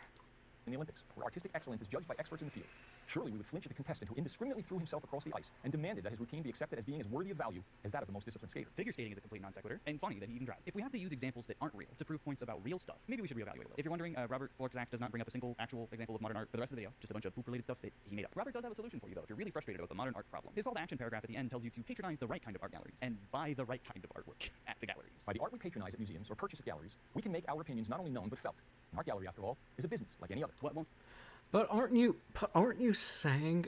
in the Olympics, where artistic excellence is judged by experts in the field. Surely we would flinch at the contestant who indiscriminately threw himself across the ice and demanded that his routine be accepted as being as worthy of value as that of the most disciplined skater. Figure skating is a complete non sequitur, and funny that he even tried. If we have to use examples that aren't real to prove points about real stuff, maybe we should reevaluate a little. If you're wondering, Robert Florczak does not bring up a single actual example of modern art for the rest of the video, just a bunch of poop-related stuff that he made up. Robert does have a solution for you, though, if you're really frustrated about the modern art problem. His call to action paragraph at the end tells you to patronize the right kind of art galleries, and buy the right kind of artwork at the galleries. By the art we patronize at museums or purchase at galleries, we can make our opinions not only known but felt. An art gallery, after all, is a business like any other. What won't? But aren't you saying,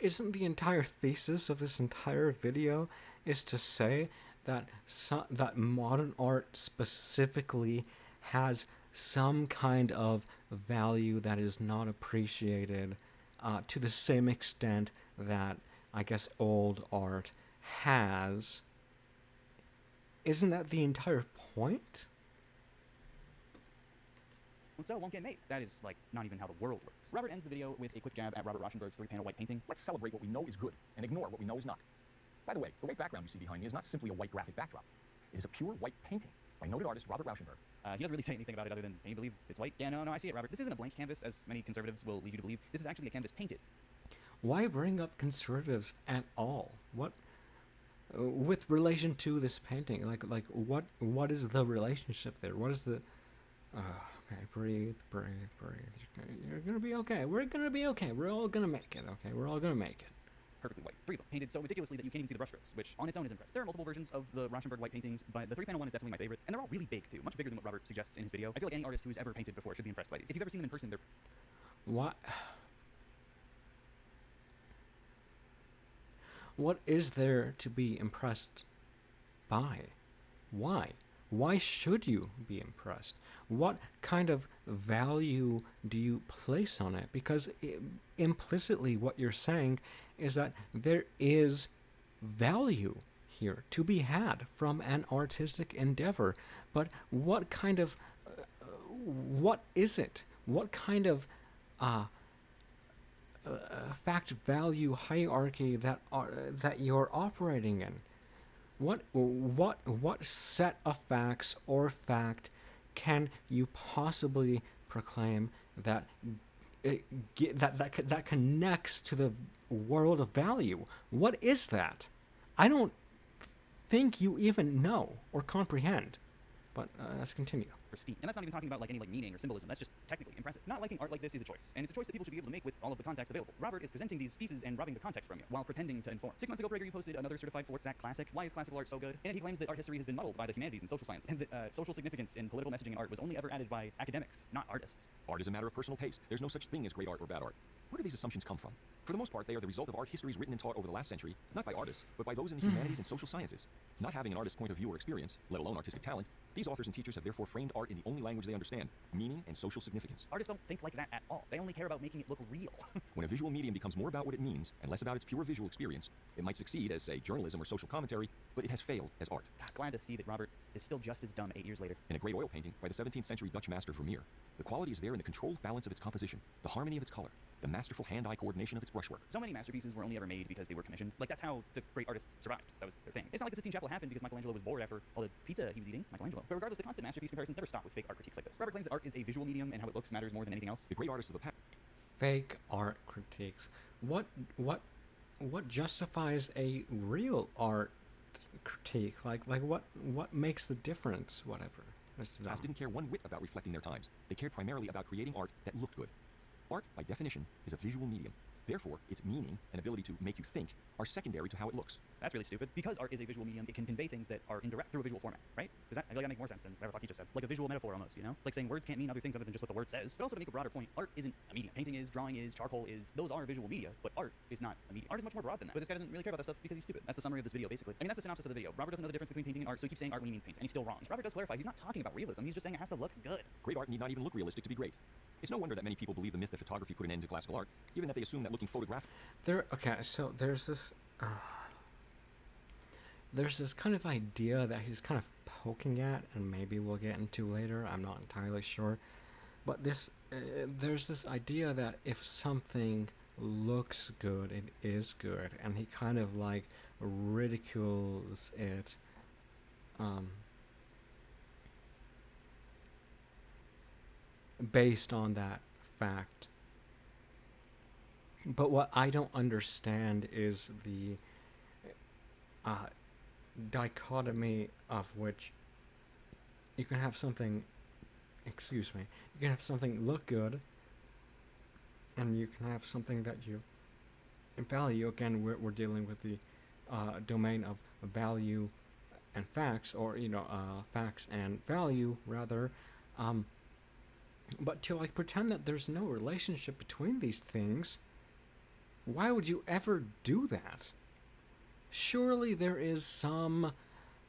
isn't the entire thesis of this entire video is to say that that modern art specifically has some kind of value that is not appreciated to the same extent that, I guess, old art has? Isn't that the entire point? So it won't get made. That is, like, not even how the world works. Robert ends the video with a quick jab at Robert Rauschenberg's 3-panel white painting. Let's celebrate what we know is good and ignore what we know is not. By the way, the white background you see behind me is not simply a white graphic backdrop. It is a pure white painting by noted artist Robert Rauschenberg. He doesn't really say anything about it other than, can you believe it's white? Yeah, no, I see it, Robert. This isn't a blank canvas, as many conservatives will lead you to believe. This is actually a canvas painted. Why bring up conservatives at all? What, with relation to this painting? Like what is the relationship there? What is the... Okay, breathe. You're gonna be okay. We're gonna be okay. We're all gonna make it, okay? We're all gonna make it. Perfectly white. 3 of them, painted so meticulously that you can't even see the brushstrokes, which on its own is impressive. There are multiple versions of the Rauschenberg white paintings, but the 3-panel one is definitely my favorite, and they're all really big, too. Much bigger than what Robert suggests in his video. I feel like any artist who's ever painted before should be impressed by these. If you've ever seen them in person, they're... What is there to be impressed by? Why? Why should you be impressed? What kind of value do you place on it? Because implicitly what you're saying is that there is value here to be had from an artistic endeavor. But what kind of... what is it? What kind of fact-value hierarchy that you're operating in? What set of facts or fact can you possibly proclaim that that connects to the world of value? What is that? I don't think you even know or comprehend. But let's continue. Pristine. And that's not even talking about like any like meaning or symbolism. That's just technically impressive. Not liking art like this is a choice, and it's a choice that people should be able to make with all of the context available. Robert is presenting these pieces and robbing the context from you while pretending to inform. 6 months ago, Gregory posted another certified Florczak classic. Why is classical art so good? In it, he claims that art history has been muddled by the humanities and social science, and that social significance in political messaging in art was only ever added by academics, not artists. Art is a matter of personal taste. There's no such thing as great art or bad art. Where do these assumptions come from? For the most part, they are the result of art histories written and taught over the last century, not by artists, but by those in the humanities and social sciences. Not having an artist's point of view or experience, let alone artistic talent, these authors and teachers have therefore framed art in the only language they understand, meaning and social significance. Artists don't think like that at all. They only care about making it look real. When a visual medium becomes more about what it means and less about its pure visual experience, it might succeed as, say, journalism or social commentary, but it has failed as art. Glad to see that Robert is still just as dumb 8 years later. In a great oil painting by the 17th century Dutch master Vermeer, the quality is there in the controlled balance of its composition, the harmony of its color, the masterful hand-eye coordination of its brushwork. So many masterpieces were only ever made because they were commissioned. Like, that's how the great artists survived. That was their thing. It's not like the Sistine Chapel happened because Michelangelo was bored after all the pizza he was eating. Michelangelo. But regardless, the constant masterpiece comparisons never stop with fake art critiques like this. Robert claims that art is a visual medium and how it looks matters more than anything else. The great artists of the past. Fake art critiques. What justifies a real art critique? Like what makes the difference? Whatever. Past didn't care one whit about reflecting their times. They cared primarily about creating art that looked good. Art, by definition, is a visual medium. Therefore, its meaning and ability to make you think are secondary to how it looks. That's really stupid. Because art is a visual medium, it can convey things that are indirect through a visual format, right? Does that, I feel like that makes more sense than whatever the fuck you just said. Like a visual metaphor almost, you know? It's like saying words can't mean other things other than just what the word says. But also to make a broader point, art isn't a medium. Painting is, drawing is, charcoal is, those are visual media, but art is not a medium. Art is much more broad than that. But this guy doesn't really care about that stuff because he's stupid. That's the summary of this video, basically. I mean, that's the synopsis of the video. Robert doesn't know the difference between painting and art, so he keeps saying art when he means paint, and he's still wrong. Robert does clarify, he's not talking about realism, he's just saying it has to look good. Great art need not even look realistic to be great. It's no wonder that many people believe the myth that photography put an end to classical art, given that they assume that looking photographic... Okay, so there's this kind of idea that he's kind of poking at, and maybe we'll get into later, I'm not entirely sure. But there's this idea that if something looks good, it is good, and he kind of like ridicules it. Based on that fact. But what I don't understand is the dichotomy of which you can have something, you can have something look good, and you can have something that you value. Again, we're dealing with the domain of value and facts, or facts and value rather. But to like pretend that there's no relationship between these things, why would you ever do that? Surely there is some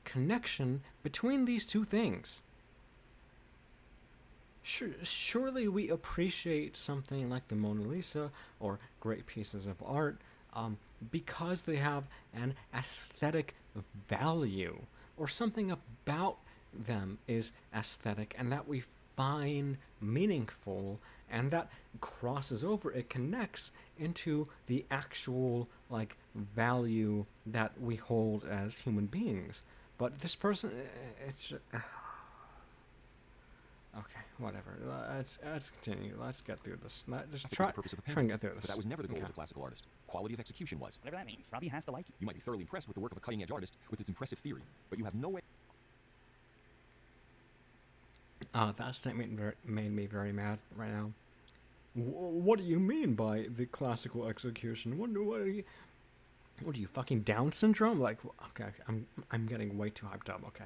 connection between these two things. Surely we appreciate something like the Mona Lisa or great pieces of art because they have an aesthetic value, or something about them is aesthetic and that we find meaningful, and that crosses over, it connects into the actual like value that we hold as human beings. But this person, it's okay, whatever. Let's continue. Let's get through this. Just try and get through this. But that was never the goal of the classical artist. Quality of execution was. Whatever that means. Robbie has to like you. You might be thoroughly impressed with the work of a cutting-edge artist with its impressive theory, but you have no way... That statement made me very mad right now. What do you mean by the classical execution? What are you, fucking Down syndrome? Like, okay, I'm getting way too hyped up. Okay.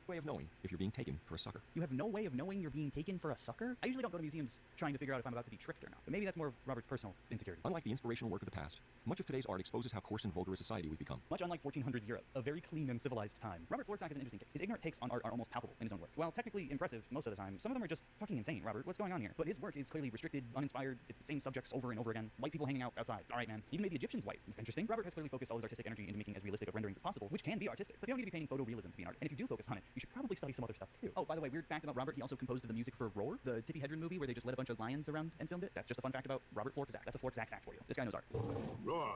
way of knowing if you're being taken for a sucker. You have no way of knowing you're being taken for a sucker? I usually don't go to museums trying to figure out if I'm about to be tricked or not, but maybe that's more of Robert's personal insecurity. Unlike the inspirational work of the past, much of today's art exposes how coarse and vulgar a society we've become. Much unlike 1400s Europe, a very clean and civilized time. Robert Florczak is an interesting case. His ignorant takes on art are almost palpable in his own work. While technically impressive most of the time, some of them are just fucking insane. Robert, what's going on here? But his work is clearly restricted, uninspired, it's the same subjects over and over again. White people hanging out outside. Alright, man. Even made the Egyptians white. It's interesting. Robert has clearly focused all his artistic energy into making as realistic of renderings as possible, which can be artistic. But you don't need to be painting photorealism to be an art. And if you do focus on it, you should probably study some other stuff too. Oh, by the way, weird fact about Robert, he also composed the music for Roar, the Tippi Hedren movie where they just led a bunch of lions around and filmed it. That's just a fun fact about Robert Florczak. That's a Florczak fact for you. This guy knows art. Roar.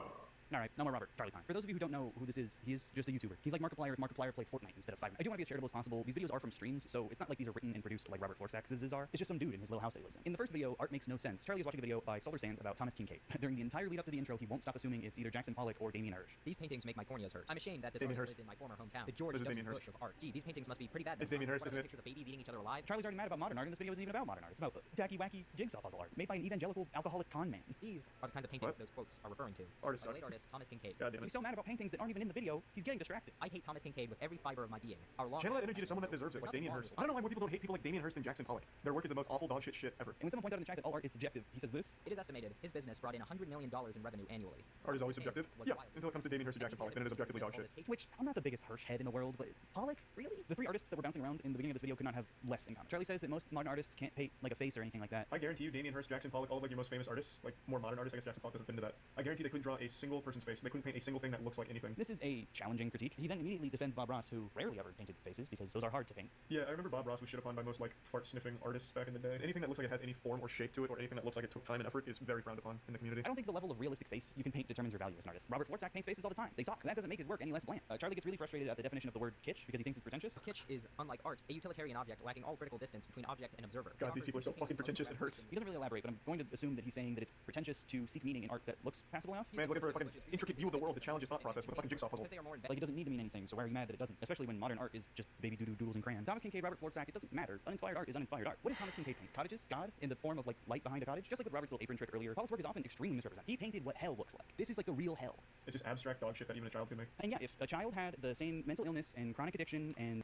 Alright, no more Robert. Charlie time. For those of you who don't know who this is, he is just a YouTuber. He's like Markiplier if Markiplier played Fortnite instead of Five Nights. I do want to be as charitable as possible. These videos are from streams, so it's not like these are written and produced like Robert Florczak's are. It's just some dude in his little house that he lives in. In the first video, Art Makes No Sense, Charlie is watching a video by Solar Sands about Thomas Kincaid. During the entire lead up to the intro, he won't stop assuming it's either Jackson Pollock or Damien Hirst. These paintings make my corneas hurt. I'm ashamed that this Damien artist Hirst. lived in my former hometown. The George This is W. Damien Hirst. Bush of art. Gee, these paintings must be pretty bad. It's then. Damien Hirst, What are isn't the it? pictures of babies eating each other alive? Charlie's already mad about modern art, and this video isn't even about modern art. It's about tacky, wacky jigsaw puzzle art made by an evangelical alcoholic con man. These are the kinds of paintings What? those quotes are referring to. Artist By the suck. late artist Thomas Kincaid. God damn He's it. so mad about paintings that aren't even in the video, he's getting distracted. I hate Thomas Kincaid with every fiber of my being. Our long Channel that energy to someone that deserves it, like Damien Hirst. I don't know why more people don't hate people like Damien Hirst and Jackson Pollock. Their work is the most awful dog shit ever. And when someone points out in the chat that all art is subjective, he says this. It is estimated his business brought in $100 million in revenue annually. Art is always Kincaid subjective. was Yeah, wild. until it comes to Damien Hirst and Jackson Pollock, then it is objectively dog shit. Which, I'm not the biggest Hirsch head in the world, but Pollock? Really? The three artists that were bouncing around in the beginning of this video could not have less in common. Charlie says that most modern artists can't paint like a face or anything like that. I guarantee you, Damien Hirst, Jackson Pollock, all of like your most famous artists, like more modern artists, I guess Jackson Pollock doesn't fit into that. I guarantee they couldn't draw a single person's face. They couldn't paint a single thing that looks like anything. This is a challenging critique. He then immediately defends Bob Ross, who rarely ever painted faces because those are hard to paint. Yeah, I remember Bob Ross was shit upon by most like fart-sniffing artists back in the day. Anything that looks like it has any form or shape to it, or anything that looks like it took time and effort, is very frowned upon in the community. I don't think the level of realistic face you can paint determines your value as an artist. Robert Florczak paints faces all the time. They suck. That doesn't make his work any less bland. Charlie gets really frustrated at the definition of the word kitsch because he thinks it's pretentious. Kitsch is, unlike art, a utilitarian object lacking all critical distance between object and observer. God, these people are so fucking pretentious, it hurts. He doesn't really elaborate, but I'm going to assume that he's saying that it's pretentious to seek meaning in art that looks passable enough. Man's looking for a fucking intricate view of the world that challenges thought process with a fucking jigsaw puzzle. Because they are more Like, it doesn't need to mean anything, so why are you mad that it doesn't? Especially when modern art is just baby doo-doo doodles and crayons. Thomas Kincaid, Robert Florsack, it doesn't matter. Uninspired art is uninspired art. What does Thomas Kincaid paint? Cottages? God? In the form of, like, light behind a cottage? Just like with Robert's little apron trick earlier, Pollock's work is often extremely misrepresented. He painted what hell looks like. This is like the real hell. It's just abstract dog shit that even a child can make. And yeah, if a child had the same mental illness and chronic addiction and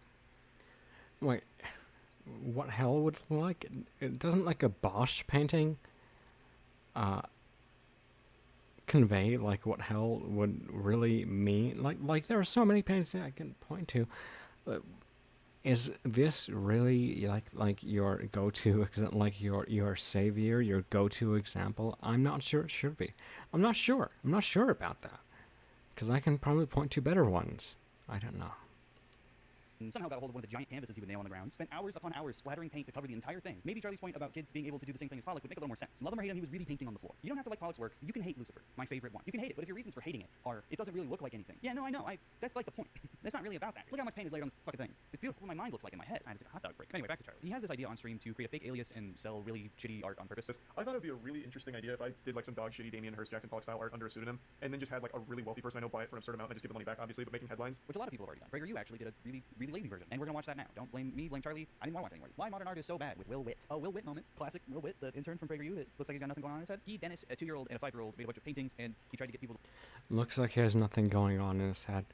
Wait, what hell would it look like? It doesn't like a Bosch painting convey like what hell would really mean. Like there are so many paintings that I can point to. Is this really like your go-to, like your savior, your go-to example? I'm not sure it should be. I'm not sure about that, because I can probably point to better ones. I don't know. somehow got a hold of one of the giant canvases he would nail on the ground, spent hours upon hours splattering paint to cover the entire thing. Maybe Charlie's point about kids being able to do the same thing as Pollock would make a little more sense. Love him or hate him, he was really painting on the floor. You don't have to like Pollock's work. You can hate Lucifer, my favorite one. You can hate it, but if your reasons for hating it are, it doesn't really look like anything. Yeah, no, I know. That's like the point. That's not really about that. Look how much paint is laid on this fucking thing. It's beautiful what my mind looks like in my head. I had to take a hot dog break. Anyway, back to Charlie. He has this idea on stream to create a fake alias and sell really shitty art on purpose. I thought it would be a really interesting idea if I did like some dog shitty Damien Hirst Jackson Pollock style art under a pseudonym, and then just had like a really wealthy person I know buy it for an absurd amount and I just give the money back, obviously, but making headlines. Which a lot of people have already done. PragerU actually did a really lazy version, and we're gonna watch that now. Don't blame me, blame Charlie. I didn't want to watch any more of these. Why modern art is so bad with Will Witt. Oh, Will Witt moment. Classic Will Witt, the intern from PragerU that looks like he's got nothing going on in his head. He, Dennis, a 2-year-old and a 5-year-old, made a bunch of paintings, and he tried to get people to... Looks like he has nothing going on in his head.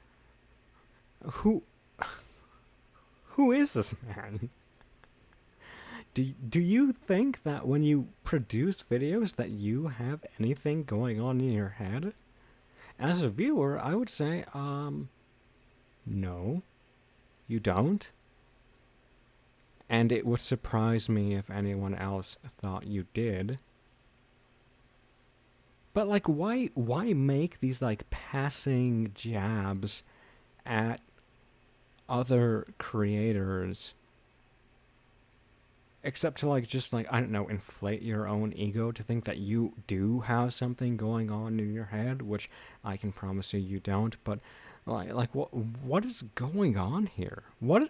Who is this man? Do you think that when you produce videos that you have anything going on in your head? As a viewer, I would say, no, you don't. And it would surprise me if anyone else thought you did. But like, why make these like passing jabs at other creators? Except to like just like, I don't know, inflate your own ego to think that you do have something going on in your head, which I can promise you don't. But like what is going on here? What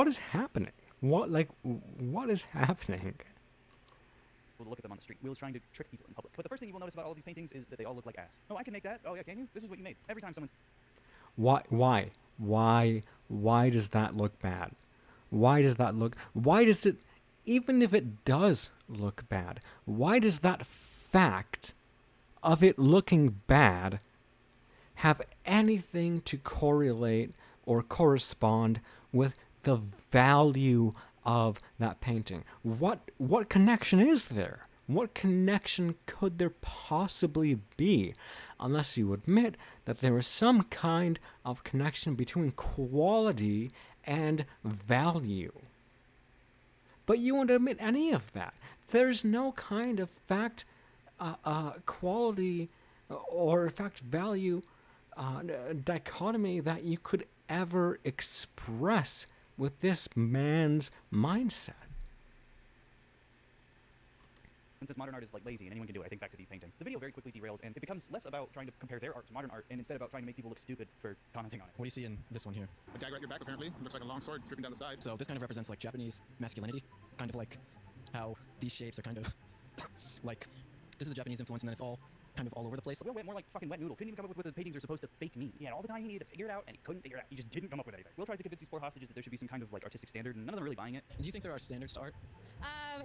is happening? What is happening? We'll look at them on the street. Will's trying to trick people in public. But the first thing you will notice about all of these paintings is that they all look like ass. Oh, I can make that. Oh yeah, can you? This is what you made. Every time someone's... Why does that look bad? Why does it, even if it does look bad, why does that fact of it looking bad have anything to correlate or correspond with the value of that painting? What connection is there? What connection could there possibly be, unless you admit that there is some kind of connection between quality and value? But you won't admit any of that. There's no kind of fact, quality, or fact value dichotomy that you could ever express with this man's mindset. Since modern art is like lazy and anyone can do it, I think back to these paintings. The video very quickly derails, and it becomes less about trying to compare their art to modern art, and instead about trying to make people look stupid for commenting on it. What do you see in this one here? A dagger at your back, apparently. It looks like a long sword dripping down the side. So this kind of represents like Japanese masculinity, kind of like how these shapes are kind of like, this is a Japanese influence, and then it's all kind of all over the place. Will went more like fucking wet noodle. Couldn't even come up with what the paintings are supposed to fake mean. He had all the time he needed to figure it out, and he couldn't figure it out. He just didn't come up with anything. Will tries to convince these poor hostages that there should be some kind of like artistic standard, and none of them really buying it. Do you think there are standards to art?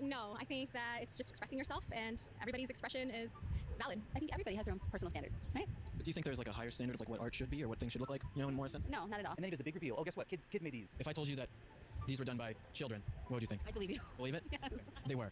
No, I think that it's just expressing yourself, and everybody's expression is valid. I think everybody has their own personal standards, right? But do you think there's like a higher standard of like what art should be or what things should look like, you know, in more sense? No, not at all. And then he does the big reveal. Oh, guess what? Kids made these. If I told you that these were done by children, what would you think? I believe you. Believe it? Yes. They were.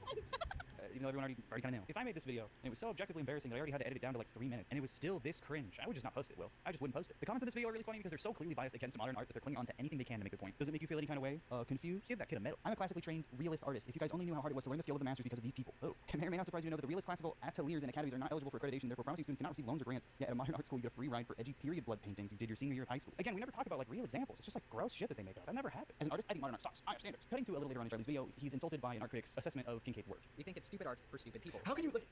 Even though everyone already kind of knew. If I made this video, and it was so objectively embarrassing that I already had to edit it down to like 3 minutes, and it was still this cringe, I would just not post it, Will. I just wouldn't post it. The comments in this video are really funny because they're so clearly biased against modern art that they're clinging on to anything they can to make a point. Does it make you feel any kind of way? Confused? Give that kid a medal. I'm a classically trained realist artist. If you guys only knew how hard it was to learn the skill of the masters because of these people. Oh. It may or may not surprise you to know that the realist classical ateliers and academies are not eligible for accreditation, therefore promising students cannot receive loans or grants. Yet at a modern art school you get a free ride for edgy period blood paintings you did your senior year of high school. Again, we never talk about like real examples. It's just like gross shit that they make up. That never happened. As an artist, I think modern art sucks. I have standards. Cutting to a little later on in Charlie's video, he's insulted by an art critic's assessment of Kincaid's work. We think it's stupid art for stupid people. How can you, like,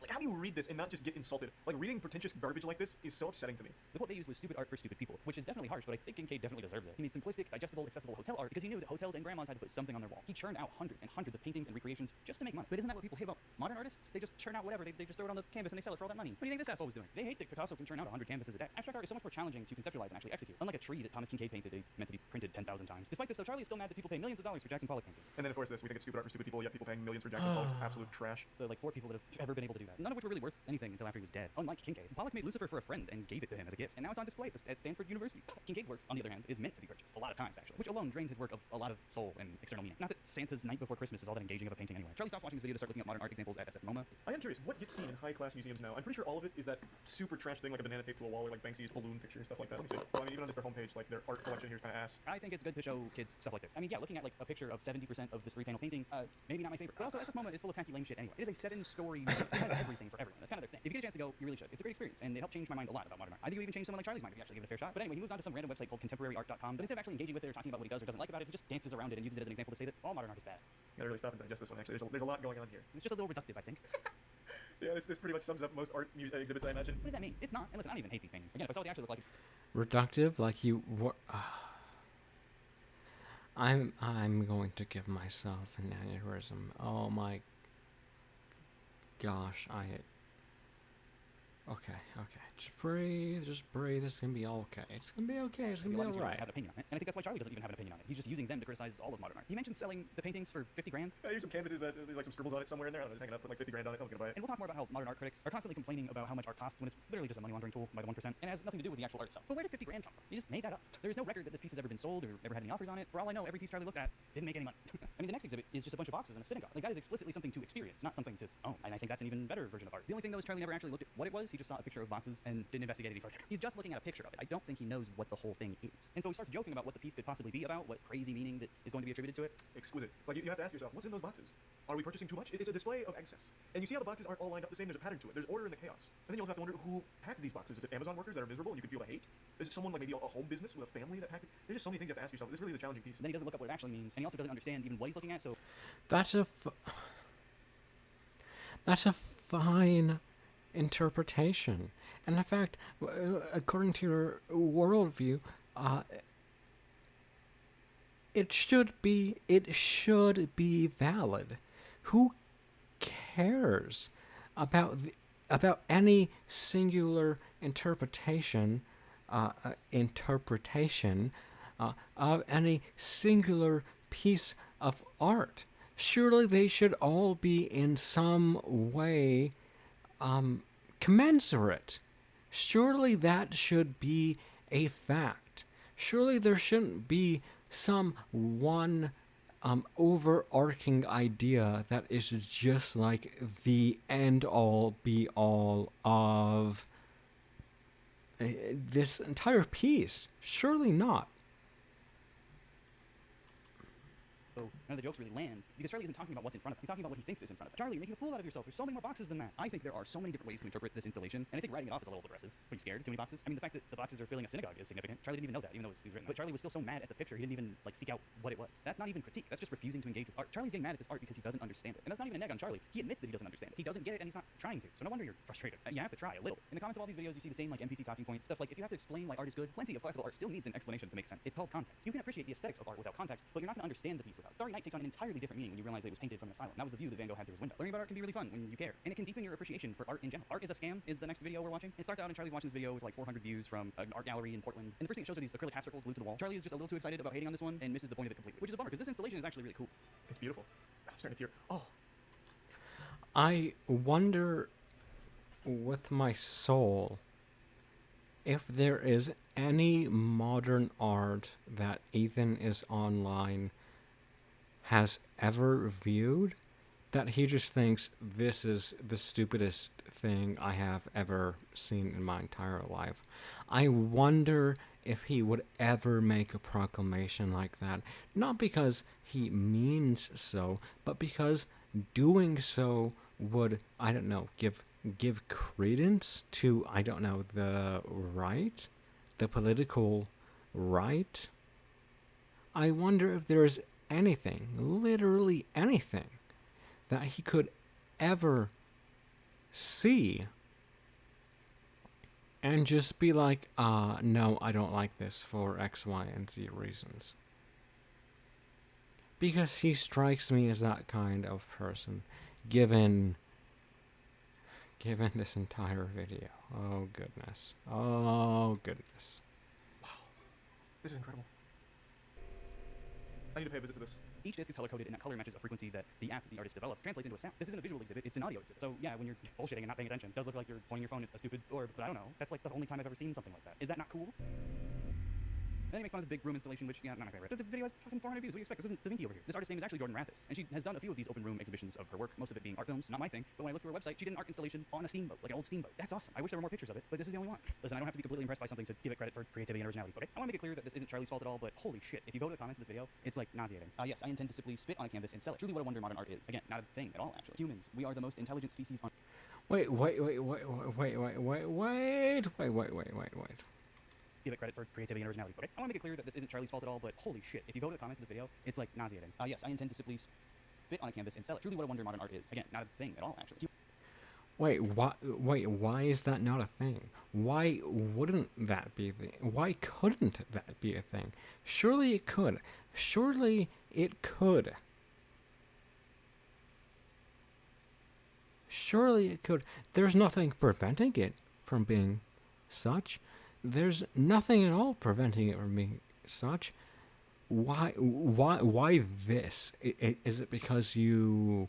Like, how do you read this and not just get insulted? Like, reading pretentious garbage like this is so upsetting to me. The quote they used was stupid art for stupid people, which is definitely harsh, but I think Kincaid definitely deserves it. He made simplistic, digestible, accessible hotel art because he knew that hotels and grandmas had to put something on their wall. He churned out hundreds and hundreds of paintings and recreations just to make money. But isn't that what people hate about modern artists? They just churn out whatever. They just throw it on the canvas and they sell it for all that money. What do you think this asshole was doing? They hate that Picasso can churn out 100 canvases a day. Abstract art is so much more challenging to conceptualize and actually execute. Unlike a tree that Thomas Kincaid painted, they meant to be printed 10,000 times. Despite this, though, Charlie is still mad that people pay millions of dollars for Jackson Pollock paintings. And then, of course, this. We think it's stupid art for stupid people, yet people paying millions for Jackson Pollock's absolute trash. There are like 4 people that have ever been able to do that, none of which were really worth anything until after he was dead. Unlike Kincaid, Pollock made Lucifer for a friend and gave it to him as a gift, and now it's on display at Stanford University. Kincaid's work, on the other hand, is meant to be purchased a lot of times, actually, which alone drains his work of a lot of soul and external meaning. Not that Santa's Night Before Christmas is all that engaging of a painting anyway. Charlie stops watching this video to start looking up modern art examples at SF MoMA. I am curious, what gets seen in high-class museums now? I'm pretty sure all of it is that super trash thing, like a banana taped to a wall, or like Banksy's balloon picture and stuff like that. Let me see. Well, I mean, even on just their homepage, like their art collection here is kind of ass. I think it's good to show kids stuff like this. I mean, yeah, looking at like a picture of 70% of this 3-panel painting, maybe not my favorite. But also, SF MoMA is full of tacky lame shit anyway. It is a 7-story museum. It has everything for everyone. That's kind of their thing. If you get a chance to go, you really should. It's a great experience, and it helped change my mind a lot about modern art. I think it would even change someone like Charlie's mind if you actually give it a fair shot. But anyway, he moves on to some random website called contemporaryart.com, but instead of actually engaging with it or talking about what he does or doesn't like about it, he just dances around it and uses it as an example to say that all modern art is bad. Gotta really stop and digest this one, actually. There's a lot going on here. It's just a little reductive, I think. Yeah, this pretty much sums up most art exhibits, I imagine. What does that mean? It's not. And listen, I don't even hate these paintings. Again, if I saw what they actually look like. Reductive, like you were. I'm going to give myself an aneurysm. Oh my gosh, Okay. Just breathe. It's gonna be okay. It's gonna be okay. It's gonna be alright. Have an opinion on it, and I think that's why Charlie doesn't even have an opinion on it. He's just using them to criticize all of modern art. He mentioned selling the paintings for 50 grand. Yeah, here's some canvases that there's like some scribbles on it somewhere in there. I don't know, just hanging up, put like 50 grand on it. Someone's gonna buy it. And we'll talk more about how modern art critics are constantly complaining about how much art costs when it's literally just a money laundering tool by the 1%, and it has nothing to do with the actual art itself. But where did 50 grand come from? You just made that up. There is no record that this piece has ever been sold or ever had any offers on it. For all I know, every piece Charlie looked at didn't make any money. I mean, the next exhibit is just a bunch of boxes in a synagogue. Like, that is explicitly something to experience, not something to own. And I think that's an even better version of art. The only thing though is Charlie never actually looked at what it was. He just saw a picture of boxes and didn't investigate any further. He's just looking at a picture of it. I don't think he knows what the whole thing is. And so he starts joking about what the piece could possibly be about, what crazy meaning that is going to be attributed to it. Exquisite. Like, you have to ask yourself, what's in those boxes? Are we purchasing too much? It's a display of excess. And you see how the boxes aren't all lined up the same. There's a pattern to it. There's order in the chaos. And then you'll have to wonder who packed these boxes. Is it Amazon workers that are miserable and you can feel the hate? Is it someone like maybe a home business with a family that packed it? There's just so many things you have to ask yourself. This really is a challenging piece. Then he doesn't look up what it actually means, and he also doesn't understand even what he's looking at, so... That's a fine interpretation. And in fact, according to your worldview, it should be valid. Who cares about any singular interpretation of any singular piece of art? Surely they should all be in some way commensurate. Surely that should be a fact. Surely there shouldn't be some one overarching idea that is just like the end-all be-all of this entire piece. Surely not. So none of the jokes really land, because Charlie isn't talking about what's in front of him. He's talking about what he thinks is in front of him. Charlie, you're making a fool out of yourself. There's so many more boxes than that. I think there are so many different ways to interpret this installation, and I think writing it off is a little aggressive. Are you scared? Too many boxes? I mean, the fact that the boxes are filling a synagogue is significant. Charlie didn't even know that, even though it was written. But Charlie was still so mad at the picture, he didn't even like seek out what it was. That's not even critique. That's just refusing to engage with art. Charlie's getting mad at this art because he doesn't understand it, and that's not even a neg on Charlie. He admits that he doesn't understand it. He doesn't get it, and he's not trying to. So no wonder you're frustrated. You have to try a little. In the comments of all these videos, you see the same like NPC talking points, stuff like if you have to explain why art is good, plenty of classical art still needs an explanation to make sense. It's called context. You can appreciate the aesthetics of art without context, but you're not going to understand the piece without. Starry Night takes on an entirely different meaning when you realize that it was painted from an asylum. That was the view that Van Gogh had through his window. Learning about art can be really fun when you care, and it can deepen your appreciation for art in general. Art is a scam is the next video we're watching. It starts out and Charlie's watching this video with like 400 views from an art gallery in Portland, and the first thing it shows are these acrylic half circles glued to the wall. Charlie is just a little too excited about hating on this one and misses the point of it completely, which is a bummer because this installation is actually really cool. It's beautiful. I'm starting to tear. Oh. I wonder with my soul if there is any modern art that Ethan is online has ever viewed that he just thinks this is the stupidest thing I have ever seen in my entire life. I wonder if he would ever make a proclamation like that, not because he means so, but because doing so would, I don't know, give credence to, I don't know, the right, the political right. I wonder if there is anything, literally anything, that he could ever see and just be like, no, I don't like this for X, Y, and Z reasons. Because he strikes me as that kind of person, given this entire video. Oh, goodness. Oh, goodness. Wow. This is incredible. I need to pay a visit to this. Each disc is color-coded, and that color matches a frequency that the app the artist developed translates into a sound. This isn't a visual exhibit, it's an audio exhibit. So yeah, when you're bullshitting and not paying attention, it does look like you're pointing your phone at a stupid orb, but I don't know. That's like the only time I've ever seen something like that. Is that not cool? Then he makes fun of this big room installation, which, yeah, not my favorite. The video has fucking 400 views. What do you expect? This isn't Da Vinci over here. This artist's name is actually Jordan Rathis, and she has done a few of these open room exhibitions of her work, most of it being art films, not my thing. But when I looked through her website, she did an art installation on a steamboat, like an old steamboat. That's awesome. I wish there were more pictures of it, but this is the only one. Listen, I don't have to be completely impressed by something to give it credit for creativity and originality, okay? I want to make it clear that this isn't Charlie's fault at all, but holy shit, if you go to the comments of this video, it's like nauseating. Yes, I intend to simply spit on a canvas and sell it. Truly what a wonder modern art is. Again, not a thing at all, actually. Humans, we are the most intelligent species on... Wait. Give it credit for creativity and originality, okay? I want to make it clear that this isn't Charlie's fault at all, but holy shit, if you go to the comments of this video, it's like nauseating. Yes, I intend to simply spit on a canvas and sell it. Truly what a wonder modern art is. Again, not a thing at all, actually. Wait, why is that not a thing? Why wouldn't that be why couldn't that be a thing? Surely it could. Surely it could. Surely it could. There's nothing preventing it from being such. There's nothing at all preventing it from being such. Why this? Is it because you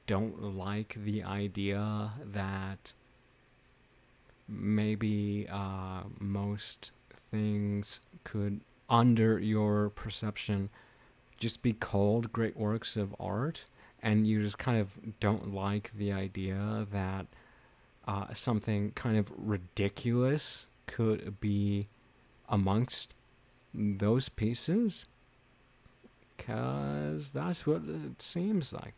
don't like the idea that maybe most things could, under your perception, just be called great works of art, and you just kind of don't like the idea that something kind of ridiculous could be amongst those pieces? Because that's what it seems like.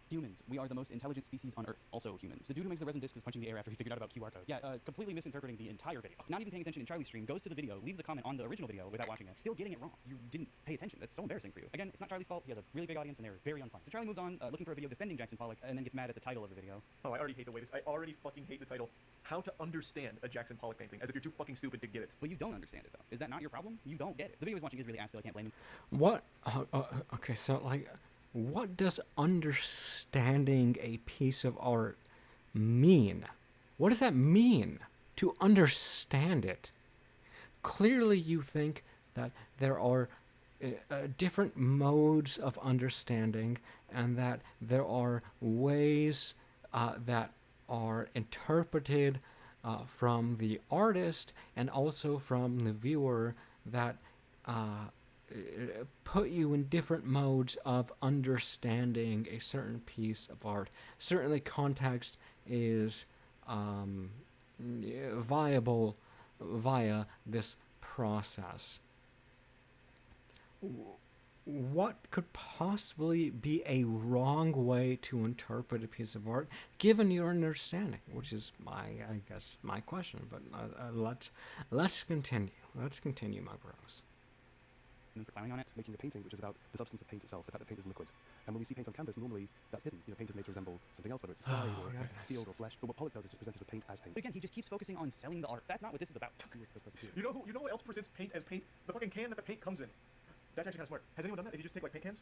Humans, we are the most intelligent species on Earth. Also humans. The dude who makes the resin disc is punching the air after he figured out about QR code. Yeah, completely misinterpreting the entire video. Not even paying attention in Charlie's stream, goes to the video, leaves a comment on the original video without watching it. Still getting it wrong. You didn't pay attention. That's so embarrassing for you. Again, it's not Charlie's fault. He has a really big audience and they're very unfun. So Charlie moves on, looking for a video defending Jackson Pollock, and then gets mad at the title of the video. Oh, I already hate the way this... I already fucking hate the title. How to understand a Jackson Pollock painting, as if you're too fucking stupid to get it. Well, you don't understand it, though. Is that not your problem? You don't get it. The video he's watching is really ass, though. I can't blame him. What? Okay, so, like, what does understanding a piece of art mean? What does that mean, to understand it? Clearly you think that there are different modes of understanding, and that there are ways that are interpreted from the artist and also from the viewer that put you in different modes of understanding a certain piece of art. Certainly context is viable via this process. What could possibly be a wrong way to interpret a piece of art, given your understanding? Which is I guess, my question. But let's continue. Let's continue, my bros. And for clowning on it, making a painting which is about the substance of paint itself, the fact that paint is liquid. And when we see paint on canvas, normally that's hidden. You know, paint is made to resemble something else, whether it's a slide or a field or flesh. But what Pollock does is just presents us with paint as paint. Again, he just keeps focusing on selling the art. That's not what this is about. You know what else presents paint as paint? The fucking can that the paint comes in. That's actually kind of smart. Has anyone done that? If you just take like paint cans?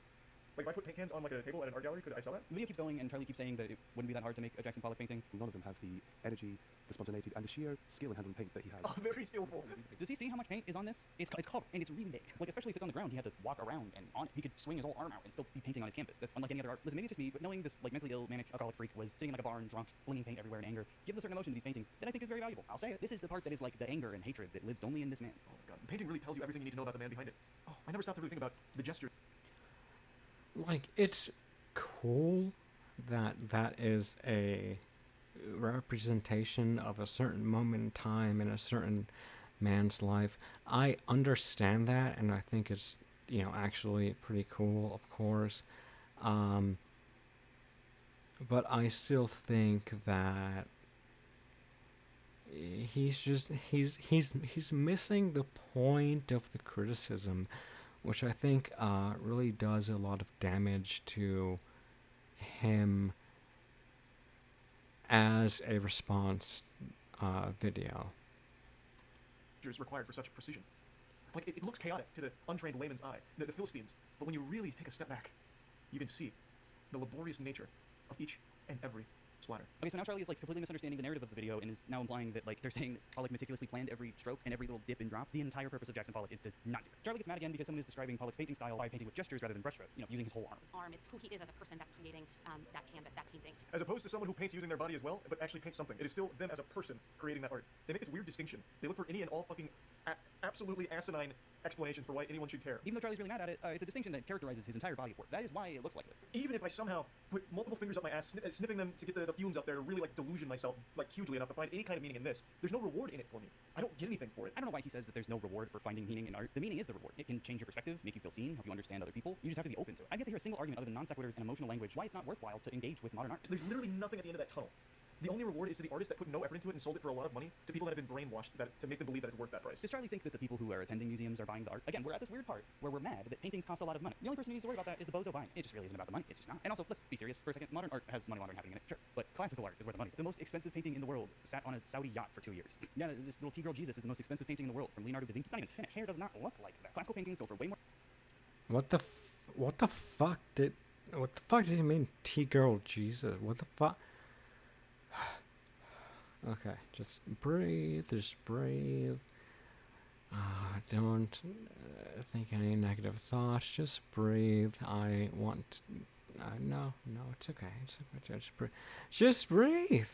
Like if I put paint cans on like a table at an art gallery, could I sell that? The video keeps going, and Charlie keeps saying that it wouldn't be that hard to make a Jackson Pollock painting. None of them have the energy, the spontaneity, and the sheer skill in handling paint that he has. Oh, very skillful. Does he see how much paint is on this? It's covered, and it's really big. Like, especially if it's on the ground, he had to walk around and on it. He could swing his whole arm out and still be painting on his canvas. That's unlike any other art. Listen, maybe it's just me, but knowing this like mentally ill, manic, alcoholic freak was sitting in like a barn, drunk, flinging paint everywhere in anger, gives a certain emotion to these paintings that I think is very valuable. I'll say it. This is the part that is like the anger and hatred that lives only in this man. Oh my god. Painting really tells you everything you need to know about the man behind it. Oh, I never stopped to really think about the gesture. Like, it's cool that that is a representation of a certain moment in time in a certain man's life. I understand that, and I think it's, you know, actually pretty cool, of course. But I still think that he's missing the point of the criticism, which I think really does a lot of damage to him as a response video. Is required for such precision. Like, it looks chaotic to the untrained layman's eye, the Philistines, but when you really take a step back, you can see the laborious nature of each and every splatter. Okay, so now Charlie is like completely misunderstanding the narrative of the video and is now implying that like they're saying that Pollock meticulously planned every stroke and every little dip and drop. The entire purpose of Jackson Pollock is to not do it. Charlie gets mad again because someone is describing Pollock's painting style by painting with gestures rather than brushstrokes, you know, using his whole arm. It's who he is as a person that's creating that canvas, that painting. As opposed to someone who paints using their body as well, but actually paints something. It is still them as a person creating that art. They make this weird distinction. They look for any and all fucking absolutely asinine explanations for why anyone should care. Even though Charlie's really mad at it, it's a distinction that characterizes his entire body of work. That is why it looks like this. Even if I somehow put multiple fingers up my ass, sniffing them to get the fumes up there to really like delusion myself like hugely enough to find any kind of meaning in this, there's no reward in it for me. I don't get anything for it. I don't know why he says that there's no reward for finding meaning in art. The meaning is the reward. It can change your perspective, make you feel seen, help you understand other people. You just have to be open to it. I've yet to hear a single argument other than non sequiturs and emotional language why it's not worthwhile to engage with modern art. There's literally nothing at the end of that tunnel. The only reward is to the artist that put no effort into it and sold it for a lot of money to people that have been brainwashed to make them believe that it's worth that price. Does Charlie think that the people who are attending museums are buying the art? Again, we're at this weird part where we're mad that paintings cost a lot of money. The only person who needs to worry about that is the bozo buying. It just really isn't about the money. It's just not. And also, let's be serious for a second. Modern art has money laundering happening in it, sure. But classical art is where the money's. The most expensive painting in the world sat on a Saudi yacht for 2 years. Yeah, this little T-girl Jesus is the most expensive painting in the world from Leonardo da Vinci. It's not even finished. Hair does not look like that. Classical paintings go for way more. What the fuck did he mean T-girl Jesus? What the fuck? Okay, just breathe, don't think any negative thoughts, just breathe. I want, no, it's okay, just breathe,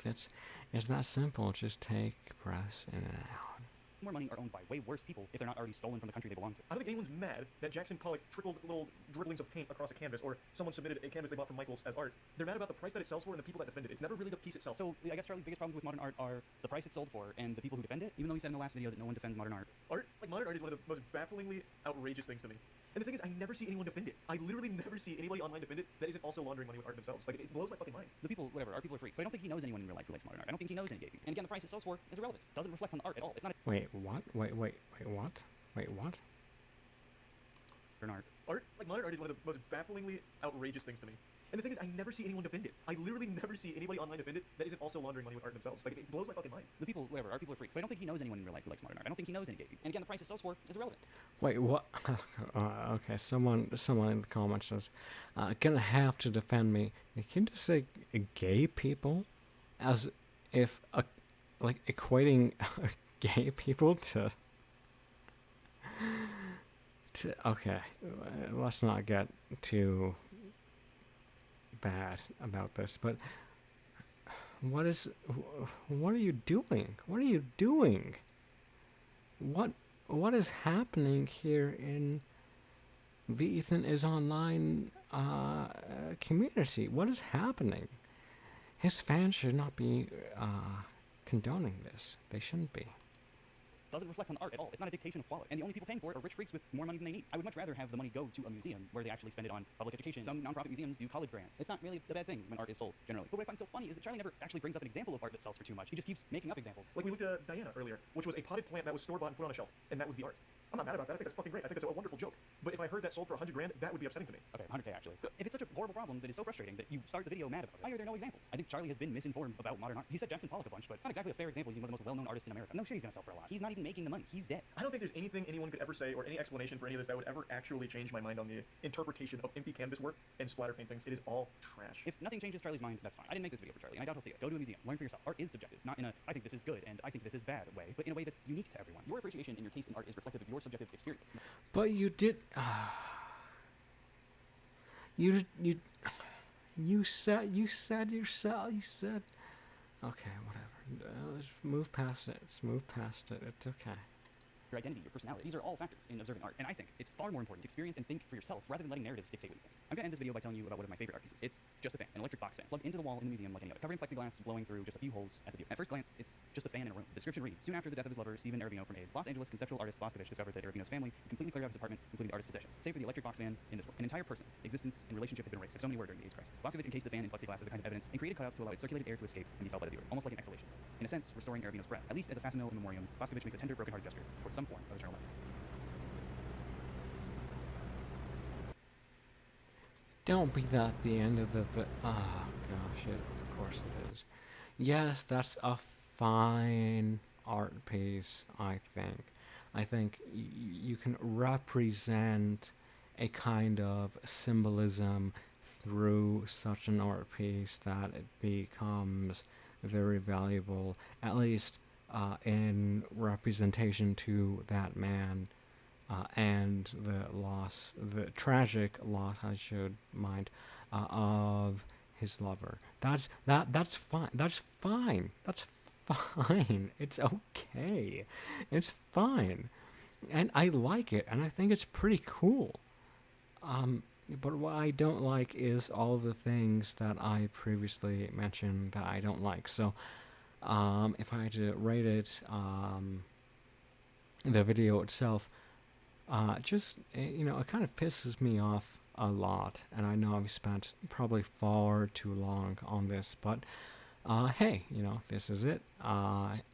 it's that simple, just take breaths in and out. More money are owned by way worse people if they're not already stolen from the country they belong to. I don't think anyone's mad that Jackson Pollock trickled little dribblings of paint across a canvas, or someone submitted a canvas they bought from Michaels as art. They're mad about the price that it sells for and the people that defend it. It's never really the piece itself. So I guess Charlie's biggest problems with modern art are the price it's sold for and the people who defend it, even though he said in the last video that no one defends modern art. Modern art is one of the most bafflingly outrageous things to me. And the thing is, I never see anyone defend it. I literally never see anybody online defend it that isn't also laundering money with art themselves. Like, it blows my fucking mind. The people, whatever, art people are freaks. But I don't think he knows anyone in real life who likes modern art. I don't think he knows any gay people. And again, the price it sells for is irrelevant. It doesn't reflect on the art at all. It's not a Wait, what? Wait, what? Modern art is one of the most bafflingly outrageous things to me. And the thing is, I never see anyone defend it. I literally never see anybody online defend it that isn't also laundering money with art themselves. Like, it blows my fucking mind. The people, whatever, art people are freaks. But I don't think he knows anyone in real life who likes modern art. I don't think he knows any gay people. And again, the price it sells for is irrelevant. Wait, what? Okay, someone in the comments says, gonna have to defend me. Can you just say gay people? As if, like, equating gay people to... Okay, let's not get too bad about this, but what are you doing? What is happening here in the Ethan is Online community? What is happening? His fans should not be condoning this. They shouldn't be. Doesn't reflect on the art at all. It's not a dictation of quality. And the only people paying for it are rich freaks with more money than they need. I would much rather have the money go to a museum where they actually spend it on public education. Some nonprofit museums do college grants. It's not really a bad thing when art is sold, generally. But what I find so funny is that Charlie never actually brings up an example of art that sells for too much. He just keeps making up examples. Like we looked at Diana earlier, which was a potted plant that was store-bought and put on a shelf, and that was the art. I'm not mad about that. I think that's fucking great. I think that's a wonderful joke. But if I heard that sold for $100 grand, that would be upsetting to me. Okay, 100K actually. If it's such a horrible problem that is so frustrating that you start the video mad about it, why are there no examples? I think Charlie has been misinformed about modern art. He said Jackson Pollock a bunch, but not exactly a fair example. He's one of the most well-known artists in America. No shit, he's gonna sell for a lot. He's not even making the money. He's dead. I don't think there's anything anyone could ever say or any explanation for any of this that would ever actually change my mind on the interpretation of empty canvas work and splatter paintings. It is all trash. If nothing changes Charlie's mind, that's fine. I didn't make this video for Charlie, and I doubt he'll see it. Go to a museum. Learn for yourself. Art is subjective, not in a I think this is good and I think this is bad way, but in a way that's unique to everyone. Your appreciation and your taste in art is reflective of your subjective experience. But you did. You said. Okay, whatever. Let's move past it. It's okay. Your identity, your personality. These are all factors in observing art, and I think it's far more important to experience and think for yourself rather than letting narratives dictate what you think. I'm gonna end this video by telling you about one of my favorite art pieces. It's just a fan, an electric box fan, plugged into the wall in the museum like any other, covered in plexiglass, blowing through just a few holes at the view. At first glance, it's just a fan in a room. The description reads: soon after the death of his lover, Stephen Ervino from AIDS, Los Angeles conceptual artist Boscovich discovered that Ervino's family had completely cleared out his apartment, including the artist's possessions, save for the electric box fan in this work. An entire person, existence, and relationship had been erased, if so many were during the AIDS crisis. Boscovich encased the fan in plexiglass as a kind of evidence and created cutouts to allow its circulated air to escape and be felt by the viewer, almost like an exhalation. In a sense, restoring Ervino's breath. At least as a facsimile in memoriam, Boscovich makes a tender, broken-hearted gesture towards some form of eternal life. Don't be that the end of the oh gosh, of course it is. Yes, that's a fine art piece, I think. I think you can represent a kind of symbolism through such an art piece that it becomes very valuable, at least in representation to that man and the tragic loss, I should mind, of his lover. That's fine. That's fine. That's fine. It's okay. It's fine. And I like it, and I think it's pretty cool. But what I don't like is all of the things that I previously mentioned that I don't like. So, if I had to rate it, the video itself, just, it kind of pisses me off a lot. And I know I've spent probably far too long on this, but hey, this is it.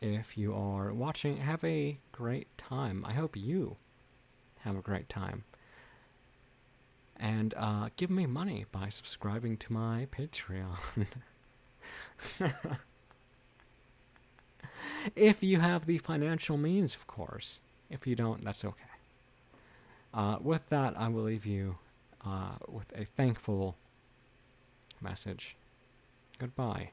If you are watching, have a great time. I hope you have a great time. And give me money by subscribing to my Patreon. If you have the financial means, of course. If you don't, that's okay. With that, I will leave you with a thankful message. Goodbye.